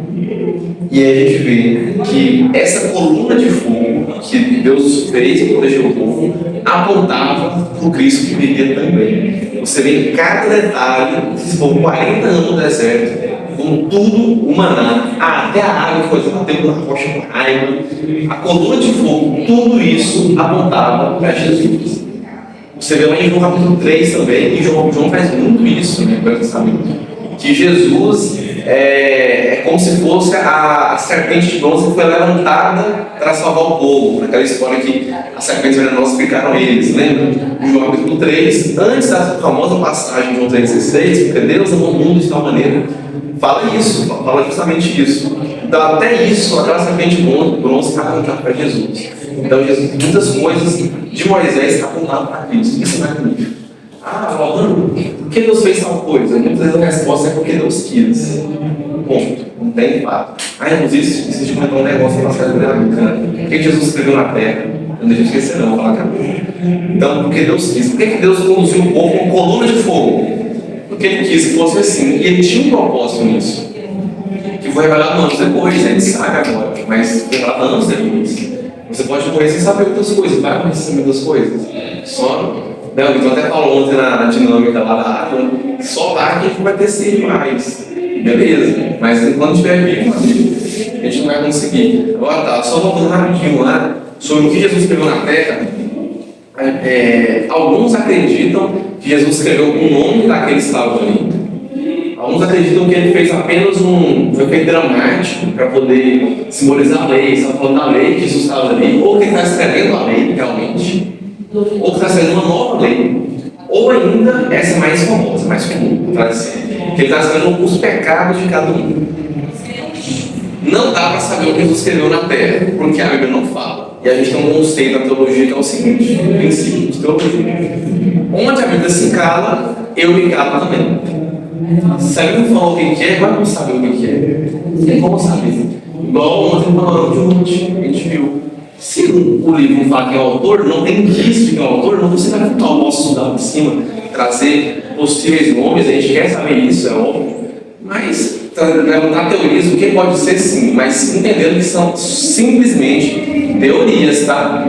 E aí a gente vê que essa coluna de fogo que Deus fez para proteger o povo apontava para o Cristo que viria também. Você vê em cada detalhe, se for 40 anos no deserto, com tudo, o maná, até a água que foi batendo na rocha com raiva, a coluna de fogo, tudo isso apontava para Jesus. Você vê lá em João capítulo 3 também, e João faz muito isso, né, para saber que Jesus é como se fosse a serpente de bronze que foi levantada para salvar o povo. Aquela história que as serpentes venenosas picaram eles, lembra? Em João capítulo 3, antes da famosa passagem de João 3,16, porque Deus amou o mundo de tal maneira, fala isso, fala justamente isso. Então, até isso, aquela serpente de bronze está apontando para Jesus. Então, Jesus, muitas coisas de Moisés apontavam para Cristo. Isso não é comigo. Falando, por que Deus fez tal coisa? Muitas vezes a resposta é porque Deus quis. Ponto. Não tem fato. Inclusive, preciso de comentar um negócio para passar de americana. Por que Jesus escreveu na terra? Eu não deixo de esquecer, não, vou falar com a Então, porque Deus quis. Por que Deus conduziu o povo com coluna de fogo? Porque Ele quis que fosse assim. E Ele tinha um propósito nisso. Que foi revelado anos depois, a gente sabe agora. Mas foi revelado anos depois. Você pode morrer sem saber outras coisas. Vai morrer sem saber outras coisas. Só. Não, então até falou ontem na dinâmica lá da água, só lá que a gente vai ter sede mais. Beleza, mas enquanto estiver vivo, a gente não vai conseguir. Agora tá, só voltando rapidinho lá, sobre o que Jesus escreveu na terra. Alguns acreditam que Jesus escreveu o nome daqueles que estavam ali. Alguns acreditam que ele fez apenas um efeito dramático para poder simbolizar a lei, está falando da lei que Jesus estava ali, ou que ele está escrevendo a lei realmente. Ou que está saindo uma nova lei, ou ainda, essa é mais famosa, mais comum, que ele está escrevendo os pecados de cada um. Não dá para saber o que Jesus escreveu na terra, porque a Bíblia não fala. E a gente tem um conceito na teologia que é o seguinte: princípio de teologia. Onde a Bíblia se cala, eu me calo também. Se a Bíblia não falou o que é, vai não saber o que é. Tem como saber. Igual ontem no panorama de Ruth, a gente viu. Se o livro não fala quem é o autor, não tem indício de quem é o autor, não você vai botar o nosso estudar por cima, trazer possíveis nomes, a gente quer saber isso, é óbvio. Mas, levantar teorias, o que pode ser sim, mas entendendo que são simplesmente teorias, tá?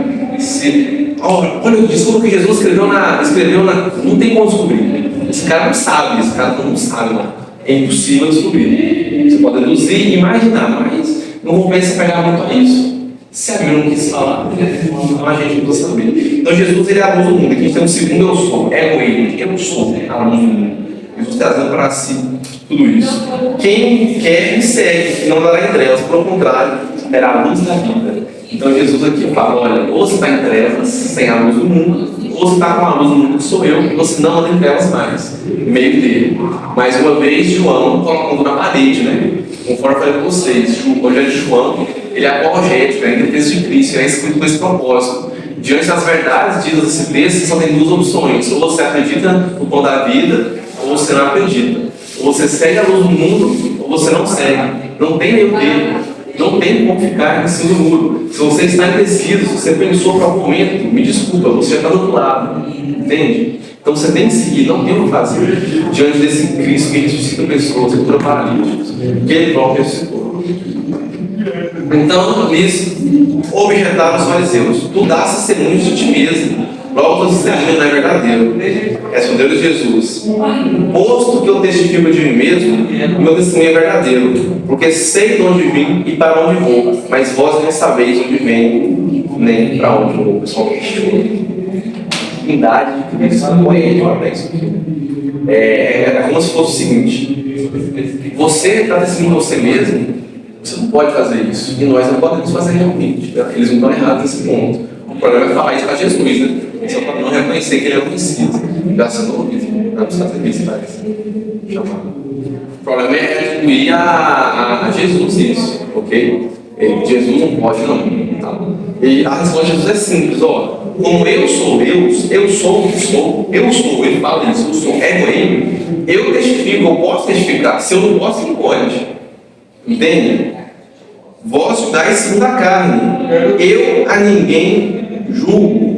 Olha, desculpa que Jesus escreveu na. Não tem como descobrir. Esse cara não sabe, não sabe, não. É impossível descobrir. Você pode deduzir e imaginar, mas não compensa pegar muito a isso. Se a Bíblia não quis falar, então a gente não precisa saber. Então Jesus ele é a luz do mundo. Aqui a gente tem um segundo eu sou, egoísmo. Eu sou a luz do mundo. Jesus trazendo para si tudo isso. Quem quer me segue, não dará em trevas, pelo contrário, terá a luz da vida. Então Jesus aqui fala, olha, ou você está em trevas, sem a luz do mundo, ou você está com a luz do mundo que sou eu, e você não anda em trevas mais. Meio dele. Mais uma vez, João colocando na parede, né? Conforme eu falei para vocês, o Evangelho de João, ele é apologético, é em defesa de Cristo, é escrito com esse propósito. Diante das verdades ditas nesse texto, só tem duas opções: ou você acredita no pão da vida, ou você não acredita. Ou você segue a luz do mundo, ou você não segue. Não tem meio termo. Não tem como ficar em cima do muro. Se você está indeciso, se você pensou para algum momento, me desculpa, você já está do outro lado. Entende? Então você tem que seguir, não tem o que fazer diante desse Cristo que ressuscita pessoas, que cura paralíticos, que ele próprio ressuscitou. Então, nisso, objetaram os fariseus: tu dás testemunho de ti mesmo, logo o teu testemunho não é verdadeiro. Respondeu-lhes Jesus: posto que eu testifico de mim mesmo, o meu testemunho é verdadeiro, porque sei de onde vim e para onde vou, mas vós não sabeis onde venho, nem para onde vou. Pessoal, divindade de Cristo, é como se fosse o seguinte: você está testemunhando você mesmo, você não pode fazer isso, e nós não podemos fazer realmente. Eles não estão errados nesse ponto. O problema é falar isso para Jesus, né? Só para não reconhecer que ele é conhecido. Já sendo ouvido. Não precisa ter isso, parece. O problema é atribuir a Jesus isso, ok? Jesus não pode, não. Tá? E a resposta de Jesus é simples: ó, como eu sou Deus, eu sou o que sou, ele fala isso, eu sou egoísmo, eu testifico, eu posso testificar. Se eu não posso, ele pode. Entende? Vós julgais segundo a carne, eu a ninguém julgo.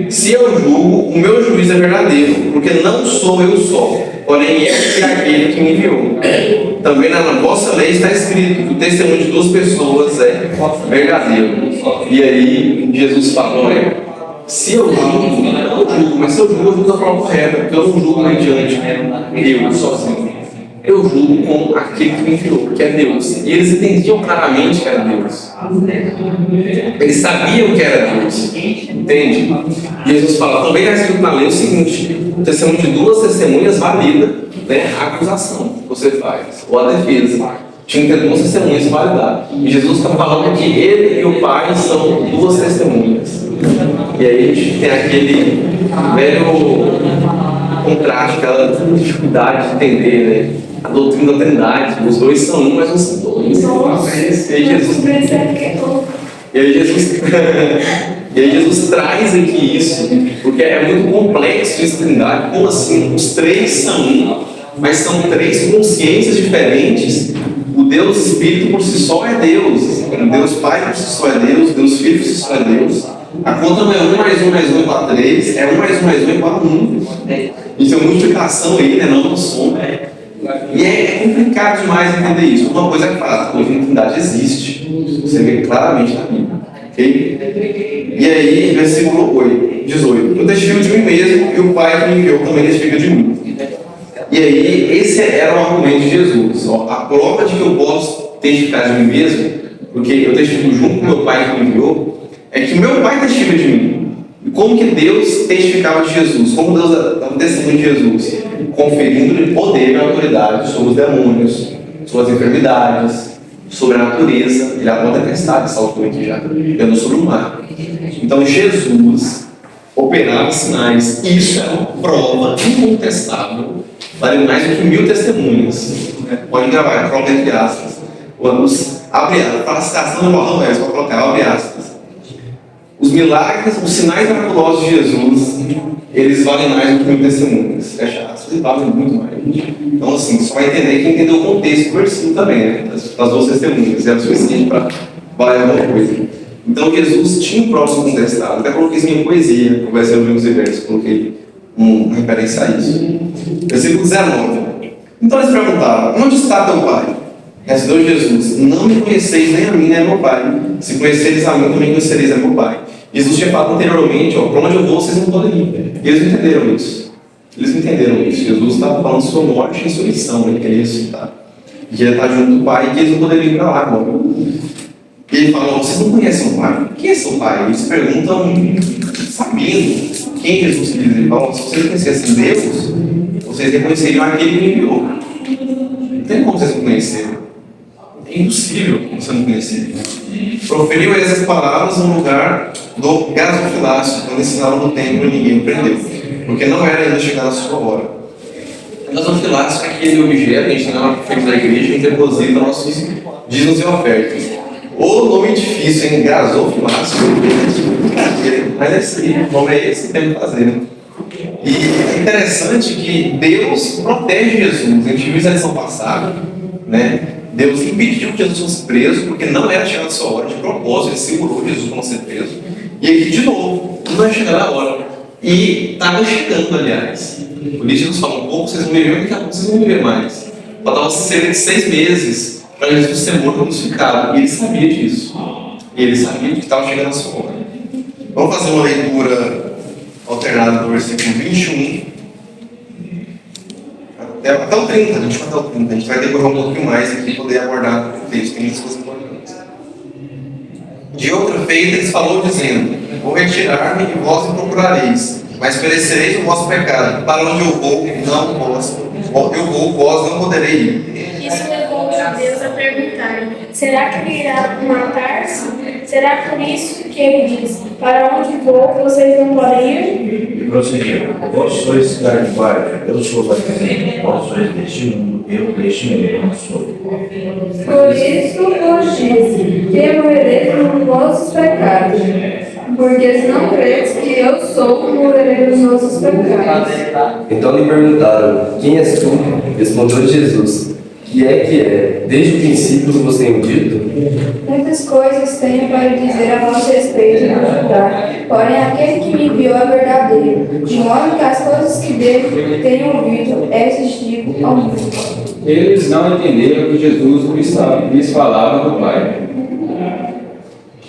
Se eu julgo, o meu juízo é verdadeiro, porque não sou eu só, porém é aquele que me enviou. Também na vossa lei está escrito que o testemunho de duas pessoas é verdadeiro. E aí Jesus fala, olha, se eu julgo, eu não julgo, mas se eu julgo da forma correta, porque eu não julgo mediante eu sozinho. Eu julgo com aquele que me enviou, que é Deus. E eles entendiam claramente que era Deus. Eles sabiam que era Deus. Entende? E Jesus fala, também está escrito na lei o seguinte: o testemunho de duas testemunhas valida, né, a acusação que você faz, ou a defesa. Tinha que ter duas testemunhas validadas. E Jesus está falando que ele e o Pai são duas testemunhas. E aí a gente tem aquele velho contraste, aquela dificuldade de entender, né? A doutrina da Trindade, os dois são um, mas não são dois. E aí Jesus traz aqui isso, porque é muito complexo essa Trindade. Como assim? Os três são um, mas são três consciências diferentes. O Deus Espírito por si só é Deus, o Deus Pai por si só é Deus, o Deus Filho por si só é Deus. A conta não é 1 mais 1 mais 1 igual a 3, é 1 mais 1 mais 1 igual a 1. Isso é multiplicação aí, né? Não soma. E é complicado demais entender isso. Uma coisa é fato, a Trindade existe. Você vê claramente na Bíblia. Okay? E aí, versículo 18. Eu testifico de mim mesmo e o Pai que me enviou também testifica de mim. E aí, esse era o argumento de Jesus. Ó, a prova de que eu posso testificar de mim mesmo, porque eu testifico junto com meu Pai que me enviou, é que meu Pai testifica de mim. E como que Deus testificava de Jesus? Como Deus dava testemunho de Jesus? Conferindo-lhe poder e autoridade sobre os demônios, sobre as enfermidades, sobre a natureza. Ele aponta a tempestade, saltou aqui já, vendo sobre o mar. Então Jesus operava sinais. Isso é uma prova incontestável. Vale mais do que 1000 testemunhas. Pode gravar, coloca entre aspas. Vamos abrir aspas. Para a citação do Marlon Welles, pode colocar, abre aspas. Os milagres, os sinais miraculosos de Jesus, eles valem mais do que 1000 testemunhas. Fecha aspas, eles valem muito mais. Então, assim, só vai entender quem entendeu o contexto do versículo também, né? Das duas testemunhas. Era suficiente para valer alguma coisa. Então, Jesus tinha um próximo contestado. Até coloquei isso em minha poesia, que vai ser o livro dos versos. Coloquei uma referência a isso. Versículo 19. Então eles perguntaram: onde está teu pai? Respondeu Jesus: não me conheceis nem a mim nem a meu pai. Se conheceres a mim, também conhecereis a meu pai. Jesus tinha falado anteriormente: ó, para onde eu vou, vocês não podem ir. E eles não entenderam isso. Eles não entenderam isso. Jesus estava falando sobre morte e ressurreição. Ele queria ressuscitar. E ele está junto do pai, e que eles não poderiam ir para lá agora. E ele fala: vocês não conhecem o pai? Quem é seu pai? Eles perguntam sabendo quem Jesus quis. Ele fala: se vocês conhecessem Deus, vocês reconheceriam aquele que enviou. Não tem como vocês não conhecerem. É impossível você não conhecer. Proferiu essas palavras no lugar do gasofilácio, quando ensinavam no templo e ninguém o prendeu, porque não era ainda chegada a sua hora. O gasofilácio é aquele objeto que a gente tem na frente da igreja que deposita nossos dízimos e ofertas. O nome difícil em gasofilácio, mas é esse, o nome é esse que tem que fazer, né? E é interessante que Deus protege Jesus. A gente viu isso na lição passada, né? Deus impediu que Jesus fosse preso, porque não era chegada a sua hora. De propósito, ele segurou Jesus para não ser preso. E aqui, de novo, não é chegada a hora. E estava chegando, aliás. Por isso, Jesus fala: um pouco vocês vão viver, daqui a pouco vocês vão viver mais. Faltava cerca de 6 meses para Jesus ser morto e crucificado. E ele sabia disso. E ele sabia que estava chegando a sua hora. Vamos fazer uma leitura alternada do versículo 21 até o 30, a gente vai até o 30. A gente vai decorrer um pouquinho mais aqui para poder abordar o texto. Tem muitas coisas importantes. De outra feita, eles falou dizendo: vou retirar-me e vós me procurareis, mas perecereis o vosso pecado. Para onde eu vou, não vós. Eu vou, vós não poderei ir. Isso levou os judeus a perguntarem: será que ele irá matar-se? Será por isso que ele diz: para onde vou, vocês não podem ir? E prosseguiu: vós sois carne de barro, eu sou batido. Vós sois deste mundo, eu deste mundo não sou. Por isso vos disse que morrereis nos vossos pecados. Porque se não credes que eu sou, morrerei nos vossos pecados. Então lhe perguntaram: quem és tu? Respondeu Jesus: que é? Desde o princípio vos tenho dito? Muitas coisas tenho para dizer a vosso respeito e ajudar. Porém, aquele que me enviou é de modo que as coisas que dele tenho ouvido, essas digo ao mundo. Eles não entenderam que Jesus lhes falava do Pai.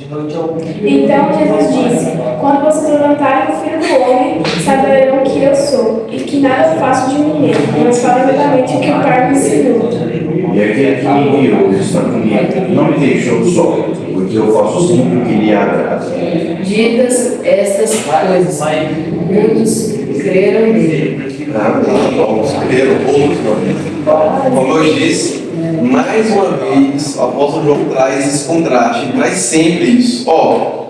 Então Jesus disse: quando vocês levantarem o Filho do Homem, saberão que eu sou, e que nada faço de mim mesmo, mas falo exatamente o que o Pai me ensinou. E aquele que me enviou está comigo, não me deixou só, porque eu faço sempre o que lhe agrada. Ditas estas coisas, muitos creram nele. Alguns creram, outros não. Como eu disse, mais uma vez, o apóstolo João traz esse contraste, ele traz sempre isso. Ó,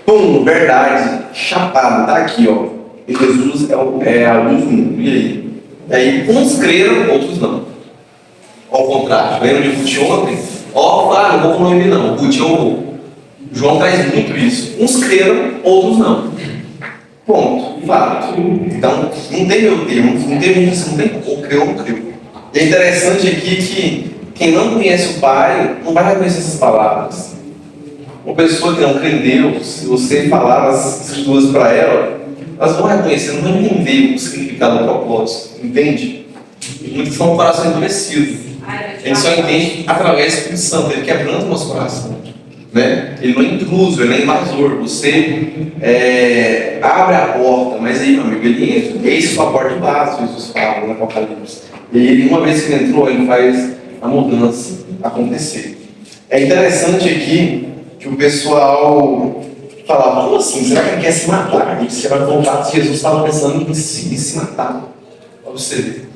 pum, verdade, chapado, tá aqui, ó. E Jesus é a luz do mundo. E aí, uns creram, outros não. Ó, o contraste. Lembra de Ruth ontem? Ó, não vou com ele não, Ruth eu vou. João traz muito isso. Uns creram, outros não. Ponto, fato. Então, não tem meu termo, não tem isso, não tem ou creu ou não creu. E é interessante aqui que quem não conhece o Pai não vai reconhecer essas palavras. Uma pessoa que não crê em Deus, se você falar as escrituras para ela, elas vão reconhecer, não vão entender o significado do propósito, entende? Muitos são um coração endurecido. Ele só entende através do Espírito Santo, ele quebrando o nosso coração. Né? Ele não é intruso, ele não é invasor. Você abre a porta, mas aí, meu amigo, ele entra. Eis sua porta de base, Jesus fala no Apocalipse. E ele, uma vez que ele entrou, ele faz a mudança acontecer. É interessante aqui que o pessoal falava, como assim? Será que ele quer se matar? E você vai contar que Jesus estava pensando em se matar. Para você ver.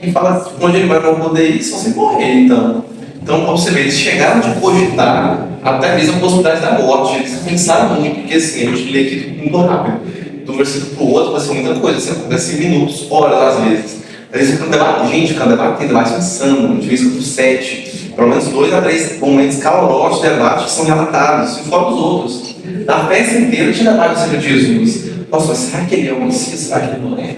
Ele fala onde ele vai para poder ir se você morrer, então. Então, para você ver, eles chegaram de cogitar até mesmo a possibilidade da morte. Eles pensaram muito, porque assim, a gente lê aqui muito rápido. De um versículo para o outro vai ser muita coisa. Isso acontece em minutos, horas às vezes. Eles ficam debatendo, gente, ficam debatendo, debate insano. A gente vê isso por 7, pelo menos 2 a 3 momentos calorosos de debate que são relatados, e fora os outros. Na festa inteira tinha debate acerca de Jesus. Nossa, mas será que ele é o Messias? Será que ele não é?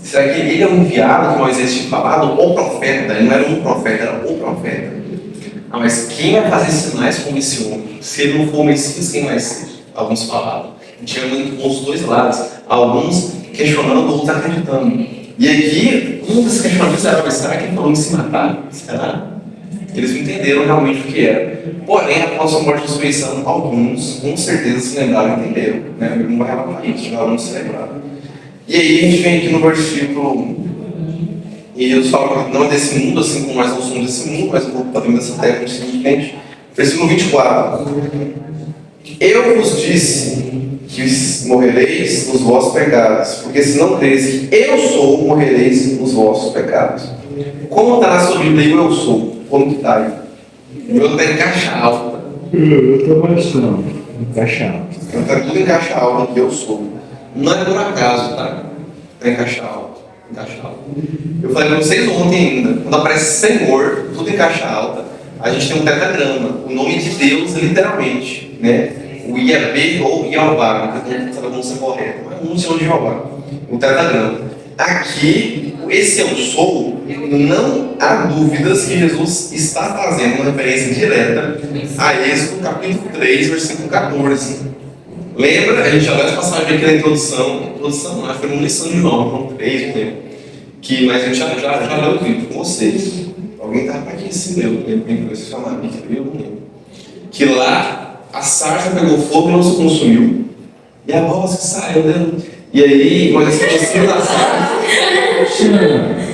Será que ele é o enviado que Moisés tinha falado? Ou profeta? Ele não era um profeta, era o profeta. Ah, mas quem vai fazer sinais como esse homem? Se ele não for o Messias, quem vai ser? Alguns falavam. Tinha os dois lados. Alguns questionando, outros acreditando. E aqui, um dos questionamentos era, mas será que ele falou em se matar? Será? Eles não entenderam realmente o que era. Porém, após a morte e ressurreição, alguns, com certeza, se lembraram e entenderam. Né? Não vai relatar isso, alguns se lembraram. E aí a gente vem aqui no versículo, e Jesus fala que não é desse mundo, assim como nós não somos desse mundo, mas um pouco para dentro dessa terra, simplesmente. Versículo 24. Eu vos disse que morrereis nos vossos pecados, porque se não creres que eu sou, morrereis nos vossos pecados. Como está na sua Bíblia eu sou? Como que está aí? O meu está em caixa alta. Eu estou baixando. Em caixa alta. Está tudo em caixa alta, que eu sou. Não é por acaso, tá? Está em caixa alta. Em caixa alta. Eu falei para vocês ontem ainda, quando aparece Senhor, tudo em caixa alta, a gente tem um tetragrama, o nome de Deus literalmente, né? O IAB ou Jeová, não sabe como ser correto, mas um Senhor de Jeová, o tetragrama. Aqui, esse eu sou, não há dúvidas que Jesus está fazendo uma referência direta a Êxodo capítulo 3, versículo 14. Lembra? A gente já leu essa passagem aqui na introdução, não, foi numa lição de João 3, não lembro. Mas a gente já leu o vídeo com vocês. Alguém estava aqui assim, lembro, vocês falaram, eu não lembro. Que lá a sarça pegou fogo e não se consumiu. E a voz que saiu dentro. E aí, Moisés se aproxima da sarça.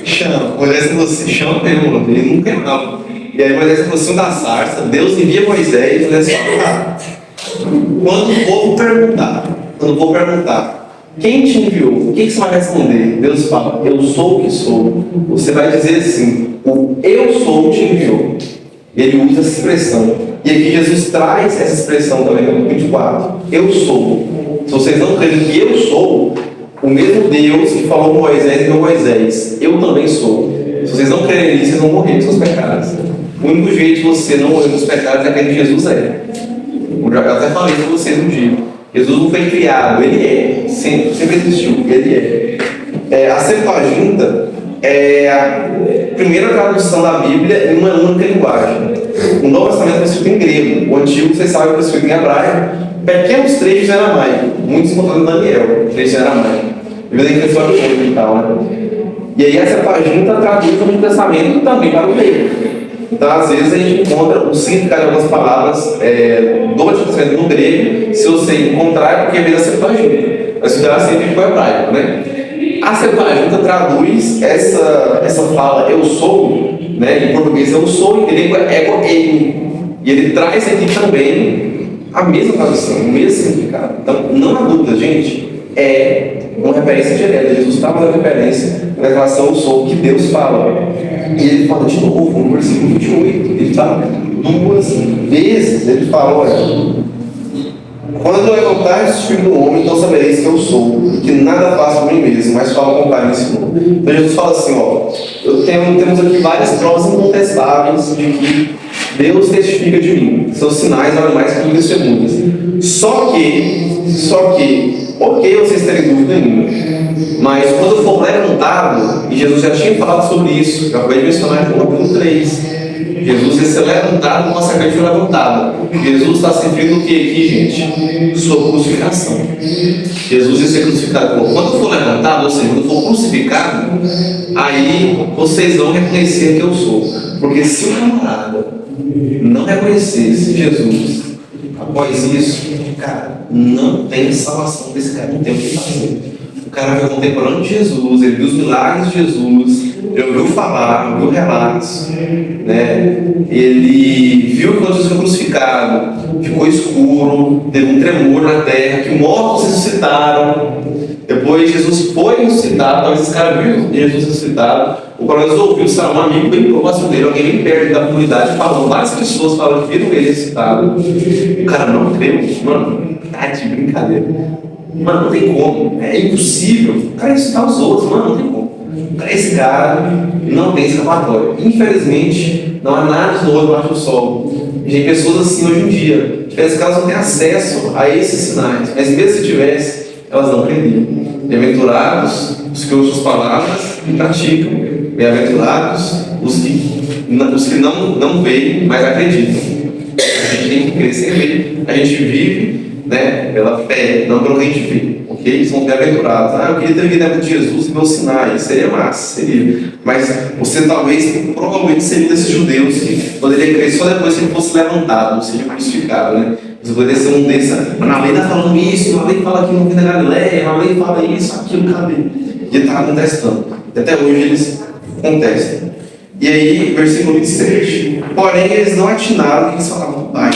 Chama. Moisés se aproxima, chama mesmo, ele não queimava. E aí Moisés se aproxima da sarça, Deus envia Moisés e Moisés fala, quando o povo perguntar, quem te enviou? O que você vai responder? Deus fala, eu sou o que sou. Você vai dizer assim, o eu sou te enviou. Ele usa essa expressão. E aqui Jesus traz essa expressão também no 24. Eu sou. Se vocês não creem que eu sou, o mesmo Deus que falou com Moisés e Moisés, eu também sou. Se vocês não crerem nisso, vocês vão morrer dos seus pecados. O único jeito de você não morrer dos pecados é quem Jesus é. Eu já até falei para vocês um dia. Jesus não foi criado, ele é. Sempre existiu, ele é. A Septuaginta é a primeira tradução da Bíblia em uma única linguagem. O Novo Testamento foi escrito em grego. O Antigo, vocês sabem, foi escrito em hebraico. Pequenos trechos em aramaico. Muitos encontraram em Daniel, trechos em aramaico. vivendo em questão e tal, né? E aí essa Septuaginta traduz o Novo Testamento também para o grego. Então, às vezes, a gente encontra o significado de algumas palavras do Antigo Testamento no grego. Se você encontrar, é porque vem da Septuaginta. Mas estudar sempre com o hebraico, né? A Septuaginta traduz essa fala eu sou, né? Em português eu sou, em grego é ego eimi. E ele traz aqui também a mesma tradução, o mesmo significado. Então, não há dúvida, gente, é uma referência direta. Jesus está fazendo referência na relação ao sou que Deus fala. E ele fala de novo no versículo 28. Ele fala 2 vezes. Ele fala, olha, quando eu levantar o Filho do Homem, então sabereis que eu sou, e que nada faço por mim mesmo, mas falo com o Pai me ensinou. Então Jesus fala assim, ó, temos aqui várias provas incontestáveis de que Deus testifica de mim. São sinais, olha mais que testemunhas. Só que, ok, vocês terem dúvida ainda, mas quando for levantado, e Jesus já tinha falado sobre isso, já foi mencionado no capítulo 3, Jesus ia ser levantado com a sacrifício levantado. Jesus está se referindo o que aqui, gente? Sua crucificação. Jesus ia ser crucificado. Quando for levantado, ou seja, quando for crucificado, aí vocês vão reconhecer que eu sou. Porque se o camarada não reconhecesse Jesus após isso, cara, não tem salvação desse cara, não tem o que fazer. O cara foi contemporâneo de Jesus, ele viu os milagres de Jesus, ele ouviu falar, ouviu relatos, né? Ele viu que quando Jesus foi crucificado, ficou escuro, teve um tremor na terra, que mortos ressuscitaram. Depois Jesus foi ressuscitado, talvez esse cara viu Jesus ressuscitado, ou pelo menos ouviu, será um amigo bem próximo dele, alguém bem perto da comunidade, falando, várias pessoas falam que viram ele ressuscitado. O cara não creu, mano, tá de brincadeira. Mano, não tem como, é impossível. O cara ressuscitar os outros, mano, não tem como. Esse cara não tem escapatória. Infelizmente, não há nada de novo embaixo do sol. E tem pessoas assim hoje em dia. Diferentes casos não têm acesso a esses sinais. Mas mesmo se tivesse, elas não creriam. Bem-aventurados os que ouvem suas palavras e praticam. Bem-aventurados os que não veem, mas acreditam. A gente tem que crer sem ver. A gente vive, né, pela fé, não pelo que a gente vê, ok? São bem-aventurados. Eu queria ter vivido a vida de Jesus e meus sinais, seria massa, seria. Mas você provavelmente seria desses judeus que poderia crer só depois que ele fosse levantado, ou seja, crucificado, né? Você poderia ser um desses, mas na lei está falando isso, na lei fala que não vem da Galileia, na lei fala isso, aquilo, cadê? E ele estava contestando. E até hoje eles contestam. E aí, versículo 27. Porém, eles não atinaram que eles falavam do Pai.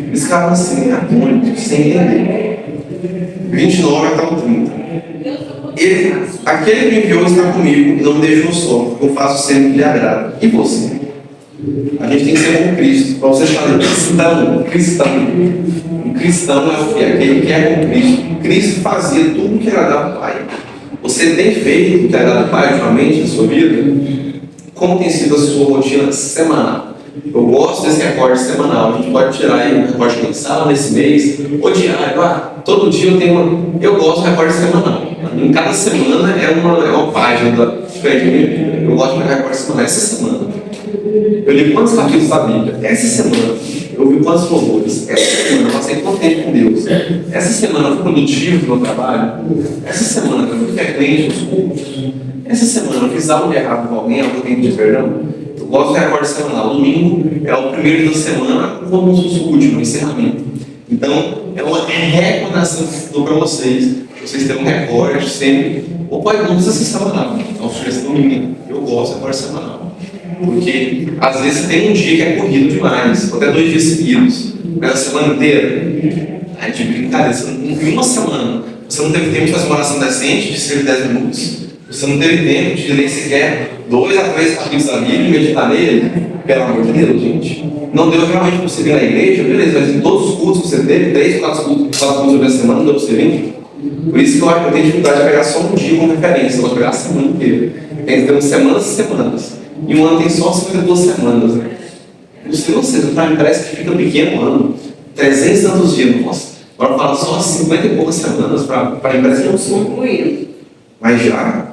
Eles ficavam assim, atônitos, sem entender. 29 até o 30. Aquele que me enviou está comigo e não me deixou só, porque eu faço sempre o que lhe agrada. E você? A gente tem que ser como Cristo. Para você falar cristão. Um cristão é o que? Aquele que é como Cristo. Cristo fazia tudo o que agradava ao Pai. Você tem feito o que agrada ao Pai ultimamente na sua vida? Como tem sido a sua rotina semanal? Eu gosto desse recorte semanal. A gente pode tirar aí um recorte mensal nesse mês, ou diário. Todo dia eu tenho eu gosto do recorte semanal. Em cada semana é uma página diferente da minha vida. Eu gosto do recorte semanal. Essa semana eu li quantos capítulos da Bíblia? Essa semana eu vi quantos louvores? Essa semana eu passei quanto tempo com Deus? Essa semana eu fui produtivo no meu trabalho? Essa semana eu fui frequente nos cultos? Essa semana eu fiz algo de errado com alguém, algum tempo de perdão? Eu gosto do recorde semanal. Domingo é o primeiro dia da semana, como se fosse o último, o encerramento. Então, é uma recomendação que eu dou para vocês. Vocês terem um recorde sempre. Ou pode não precisa ser semanal, é uma sugestão minha. Eu gosto do recorde semanal. Porque, às vezes, tem um dia que é corrido demais, ou até 2 dias seguidos. Mas a semana inteira, é de brincadeira. Em uma semana, você não teve tempo de fazer uma oração decente, de cerca de 10 minutos. Você não teve tempo de ler sequer 2 a 3 capítulos da Bíblia e meditar nele? Pelo amor de Deus, gente. Não deu realmente para você vir na igreja? Beleza, mas em todos os cultos que você teve, 3 ou 4 cultos durante a semana, não deu para você vir? Por isso que eu acho que eu tenho dificuldade de pegar só um dia como referência, eu gosto de pegar a semana inteira. Tem semanas e semanas. E um ano tem só 52 semanas, né? Não sei vocês, para mim parece que fica pequeno um ano. 300 e tantos dias, nossa. Agora fala só 50 e poucas semanas, para mim parece que não sou. Mas já.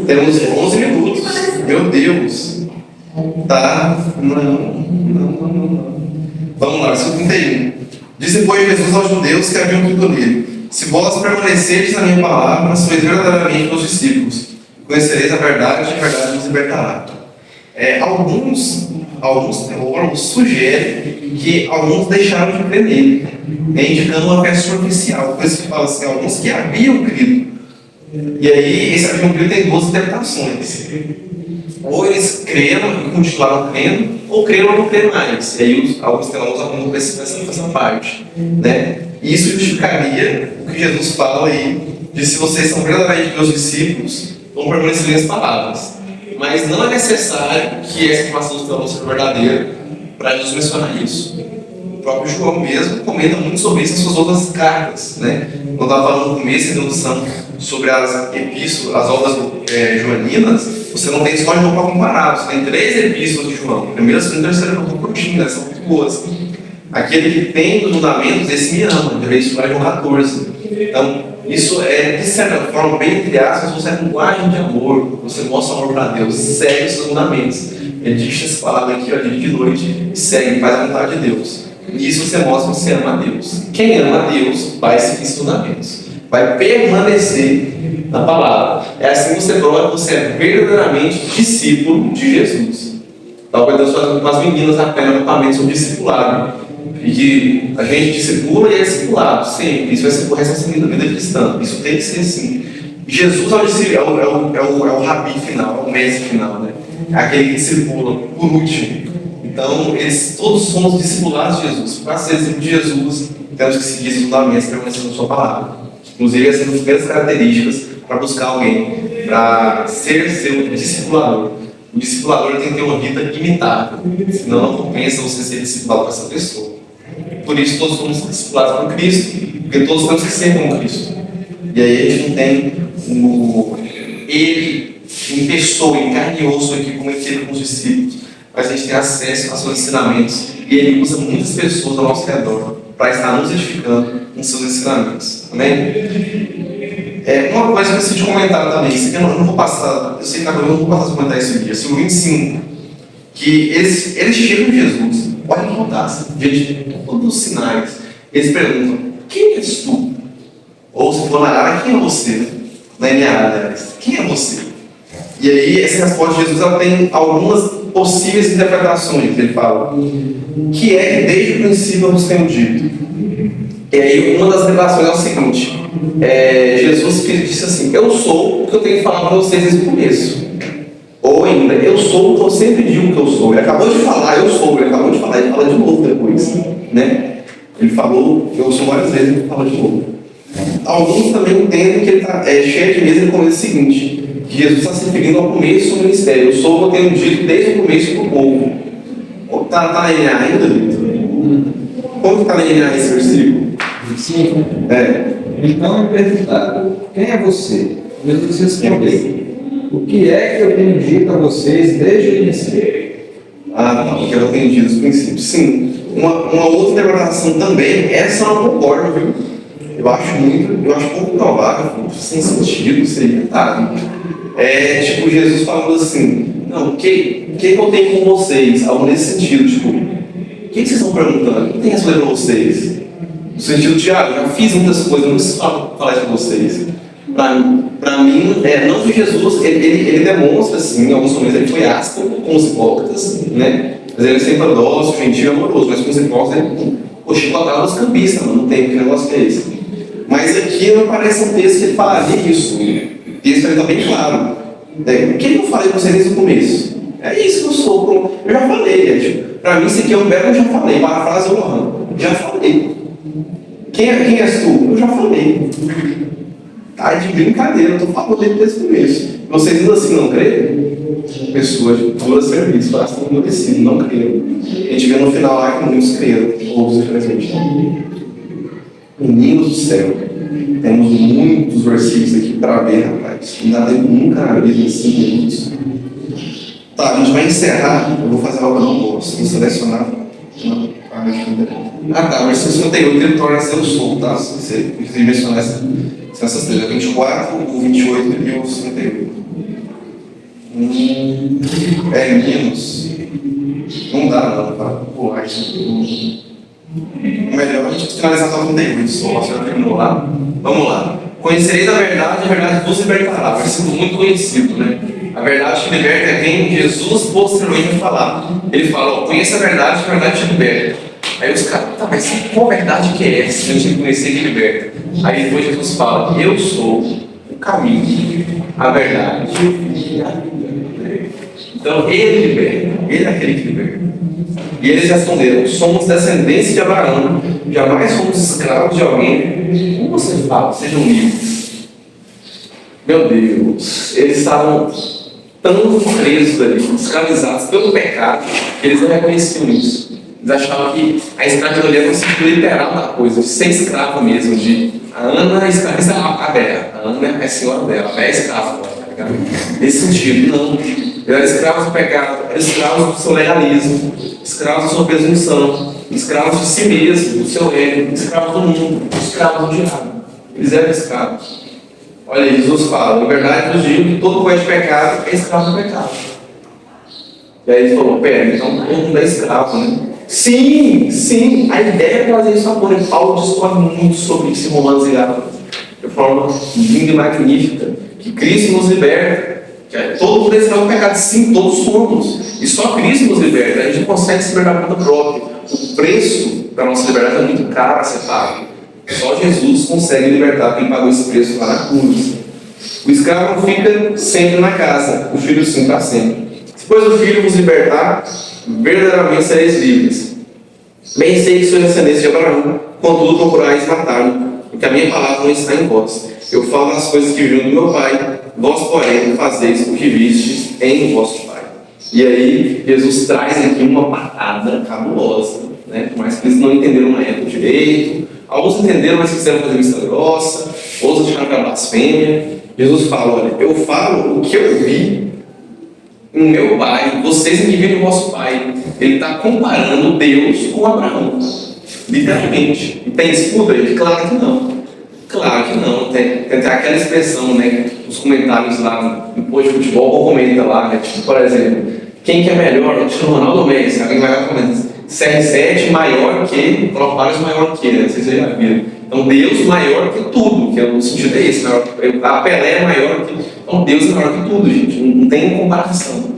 Temos 11 minutos. Meu Deus. Tá? Não. Vamos lá, versículo 31. Disse, pois, Jesus aos judeus que haviam crido nele: se vós permanecerdes na minha palavra, sois verdadeiramente meus discípulos. Conhecereis a verdade e a verdade vos libertará. Alguns teólogos sugerem que alguns deixaram de crer nele, indicando uma fé superficial. Por isso que fala assim, alguns que haviam crido. E aí, esse haviam crido tem duas interpretações. Ou eles creram e continuaram crendo, ou creram e não creram mais. E aí alguns teólogos apontam para essa parte. Né? E isso justificaria o que Jesus fala aí, de se vocês são verdadeiramente meus discípulos, vão permanecer nas palavras. Mas não é necessário que essa informação dos teólogos seja verdadeira para Jesus mencionar isso. O próprio João mesmo comenta muito sobre isso em suas outras cartas. Né? Quando estava falando no começo da introdução sobre as epístolas, as obras joaninas, você não tem só João para comparar, você tem 3 epístolas de João. Primeira, segunda e terceira João estão curtinhas, são muito boas. Aquele que tem os fundamentos, esse me ama, deve estudar João 14. Então, isso é, de certa forma, bem entre aspas, você é linguagem de amor, você mostra amor para Deus, segue os seus fundamentos. Ele diz essa palavra aqui, ó, de noite, segue, faz a vontade de Deus. E isso você mostra que você ama a Deus. Quem ama a Deus vai seguir os fundamentos, vai permanecer na palavra. É assim que você prova que você é verdadeiramente discípulo de Jesus. Talvez Deus faça com as meninas apenas no acampamento sobre discipulado. E que a gente discipula e é discipulado, sempre. Isso vai ser o resto da vida cristã. Isso tem que ser assim. E Jesus é o rabi final, é o mestre final, né? É aquele que discipula por último. Então, todos somos discipulados de Jesus. Para ser discípulo de Jesus, temos que seguir os fundamentos e permanecer na sua palavra. Inclusive, essas são as primeiras características para buscar alguém, para ser seu discipulador. O discipulador tem que ter uma vida imitável, senão não compensa você ser discipulado por essa pessoa. Por isso, todos somos discipulados por Cristo, porque todos temos que ser como Cristo. E aí a gente não tem Ele em pessoa, em carne e osso aqui, como ele teve com os discípulos, mas a gente tem acesso aos seus ensinamentos. E ele usa muitas pessoas ao nosso redor para estar nos edificando com seus ensinamentos. Amém? Uma coisa que eu preciso comentar também, isso aqui eu não vou passar, eu sei que eu não vou passar a comentar esse dia, versículo 25, que eles chegam em Jesus, olhem que mudança, diante de todos os sinais, eles perguntam, quem és tu? Ou se for na área, quem é você? Na NA, aliás, quem é você? E aí, essa resposta de Jesus ela tem algumas possíveis interpretações. Ele fala, que é que desde o princípio eu vos tenho dito. E aí, uma das revelações é o seguinte, Jesus disse assim, eu sou o que eu tenho que falar para vocês desde o começo. Ou ainda, eu sou o que eu sempre digo que eu sou. Ele acabou de falar, eu sou, ele acabou de falar, ele fala de novo depois. Né? Ele falou, eu sou várias vezes, ele fala de novo. Alguns também entendem que ele está cheio de mesa e comenta o seguinte, que Jesus está se referindo ao começo do ministério. Eu sou o que eu tenho dito desde o começo para o povo. Está na NA ainda, Vitor? Como está na NA esse versículo? Sim. Então me perguntaram, quem é você? Jesus respondeu, o que é que eu tenho dito a vocês desde o princípio? Não, o que eu tenho dito desde o princípio. Sim. Uma outra interpretação também, essa eu não concordo, viu? Eu acho pouco provável, sem sentido, seria tipo Jesus falando assim, não, o que eu tenho com vocês? Algo nesse sentido, tipo, o que vocês estão perguntando? Quem tem responder para vocês? No sentido de, eu já fiz muitas coisas, não preciso falar isso para vocês. Para mim, não que Jesus, ele demonstra, assim, em alguns momentos ele foi áspero com os hipócritas, né? Mas ele é sempre dócil, gentil e amoroso, mas com os hipócritas ele chicotava os campistas, não tem que negócio que é esse. Mas aqui não parece um texto que ele falaria isso. O texto está bem claro. O que eu não falei para vocês desde o começo? É isso que eu sou. Eu já falei. Para mim, isso aqui é um verbo, eu já falei. Parafrase ou não. Já falei. Quem és tu? Eu já falei. Tá de brincadeira, eu estou falando desde o começo. Vocês ainda assim não creem? Pessoas de dura serviço, bastante endurecido, não creram. A gente vê no final lá que muitos creram, outros infelizmente não. Meninos do céu, temos muitos versículos aqui para ver, rapaz. Não dá tempo nunca na vida em 5 minutos. Tá, a gente vai encerrar. Eu vou fazer algo que eu não gosto. Vou selecionar. Versículo 58, ele torna-se eu sou, tá? Se você mencionar essas três, o 24, o 28 e o 58. Menos. Não dá, não, tá? Pô, melhor a gente finalizar só com o 38, só. Você já terminou lá? Vamos lá. Conhecereis a verdade vos libertará. Versículo muito conhecido, né? A verdade te liberta é quem Jesus posteriormente vai falar. Ele fala, ó, conheça a verdade te liberta. Aí os caras, tá, mas qual verdade que é essa? A gente tem que conhecer que liberta. Aí depois Jesus fala, eu sou o caminho, a verdade e a vida. Então ele liberta, ele é aquele que liberta. E eles responderam, somos descendentes de Abraão, jamais fomos escravos de alguém. Como você fala, sejam livres? Meu Deus, eles estavam tão presos ali, escravizados pelo pecado, que eles não reconheciam isso. Eles achavam que a escravidão era no sentido literal da coisa, de ser escravo mesmo, de a Ana escraviza a Bea, a Ana é a senhora dela, a Bea é escrava, tá ligado? Nesse sentido, não. Eles eram escravos do pecado, escravos do seu legalismo, escravos da sua presunção, escravos de si mesmo, do seu ego, escravos do mundo, escravos do diabo. Eles eram escravos. Olha aí, Jesus fala, na verdade eu digo que todo coisa de pecado é escravo do pecado. E aí ele falou, pera, então todo mundo é escravo, né? Sim, a ideia é trazer isso à tona. Paulo discorre muito sobre isso em Romanos e Gálatas, de forma linda e magnífica, que Cristo nos liberta, que todo mundo é escravo do pecado, sim, todos somos, e só Cristo nos liberta, a gente não consegue se libertar por conta própria. O preço da nossa liberdade é muito caro a ser pago. Só Jesus consegue libertar quem pagou esse preço lá na cruz. O escravo não fica sempre na casa, o filho sim para sempre. Se pois o filho vos libertar, verdadeiramente sereis livres. Bem sei que sois descendentes de Abraão, contudo procurais matar-me, porque a minha palavra não está em vós. Eu falo as coisas que viram do meu pai, vós, porém, fazeis o que vistes em vosso pai. E aí, Jesus traz aqui uma patada cabulosa, né? Por mais que eles não entenderam na época direito, alguns entenderam, mas quiseram fazer vista grossa, outros acharam que era blasfêmia. Jesus fala, olha, eu falo o que eu vi em meu pai, vocês que viram o vosso pai. Ele está comparando Deus com Abraão, literalmente. E tem disputa aí? Claro que não. Claro que não. Tem aquela expressão, né? Os comentários lá no post de futebol, ou comenta lá, né? Tipo, por exemplo, quem que é melhor? Tipo, Ronaldo ou Messi? Alguém vai lá comentar. CR7 maior que, Clóvis maior que, né? Não sei se vocês já viram. Então Deus maior que tudo, que o sentido é esse. A Pelé é maior que. Então Deus é maior que tudo, gente. Não tem comparação.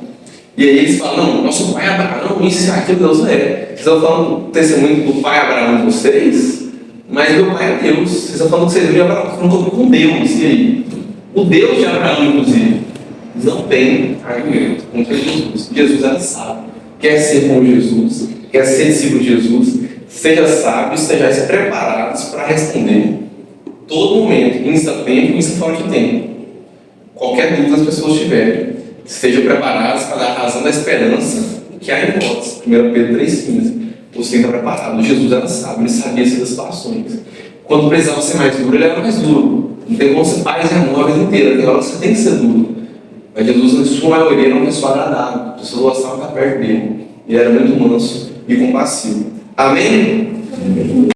E aí eles falam, não, nosso pai Abraão, isso e aquilo, Deus é. Vocês estão falando do testemunho do pai Abraão de vocês, mas meu pai é Deus. Vocês estão falando que vocês viram Abraão, estão falando com Deus. E aí? O Deus de Abraão, inclusive, não tem argumento contra Jesus. Jesus era sábio. Quer ser como Jesus, quer ser discípulo de Jesus, seja sábio, estejais preparados para responder todo momento, insta-tempo, insta-fora de tempo. Qualquer dúvida as pessoas tiverem, estejam preparados para dar a razão da esperança que há em vós. 1 Pedro 3,15. Você tem que estar preparado. Jesus era sábio, ele sabia essas situações. Quando precisava ser mais duro, ele era mais duro. Não tem como ser paz e amor a vida inteira. Tem hora que você tem que ser duro. Mas Jesus, em sua maioria, era uma pessoa agradável. As pessoas gostavam de estar perto dele. Ele era muito manso e compassivo. Amém?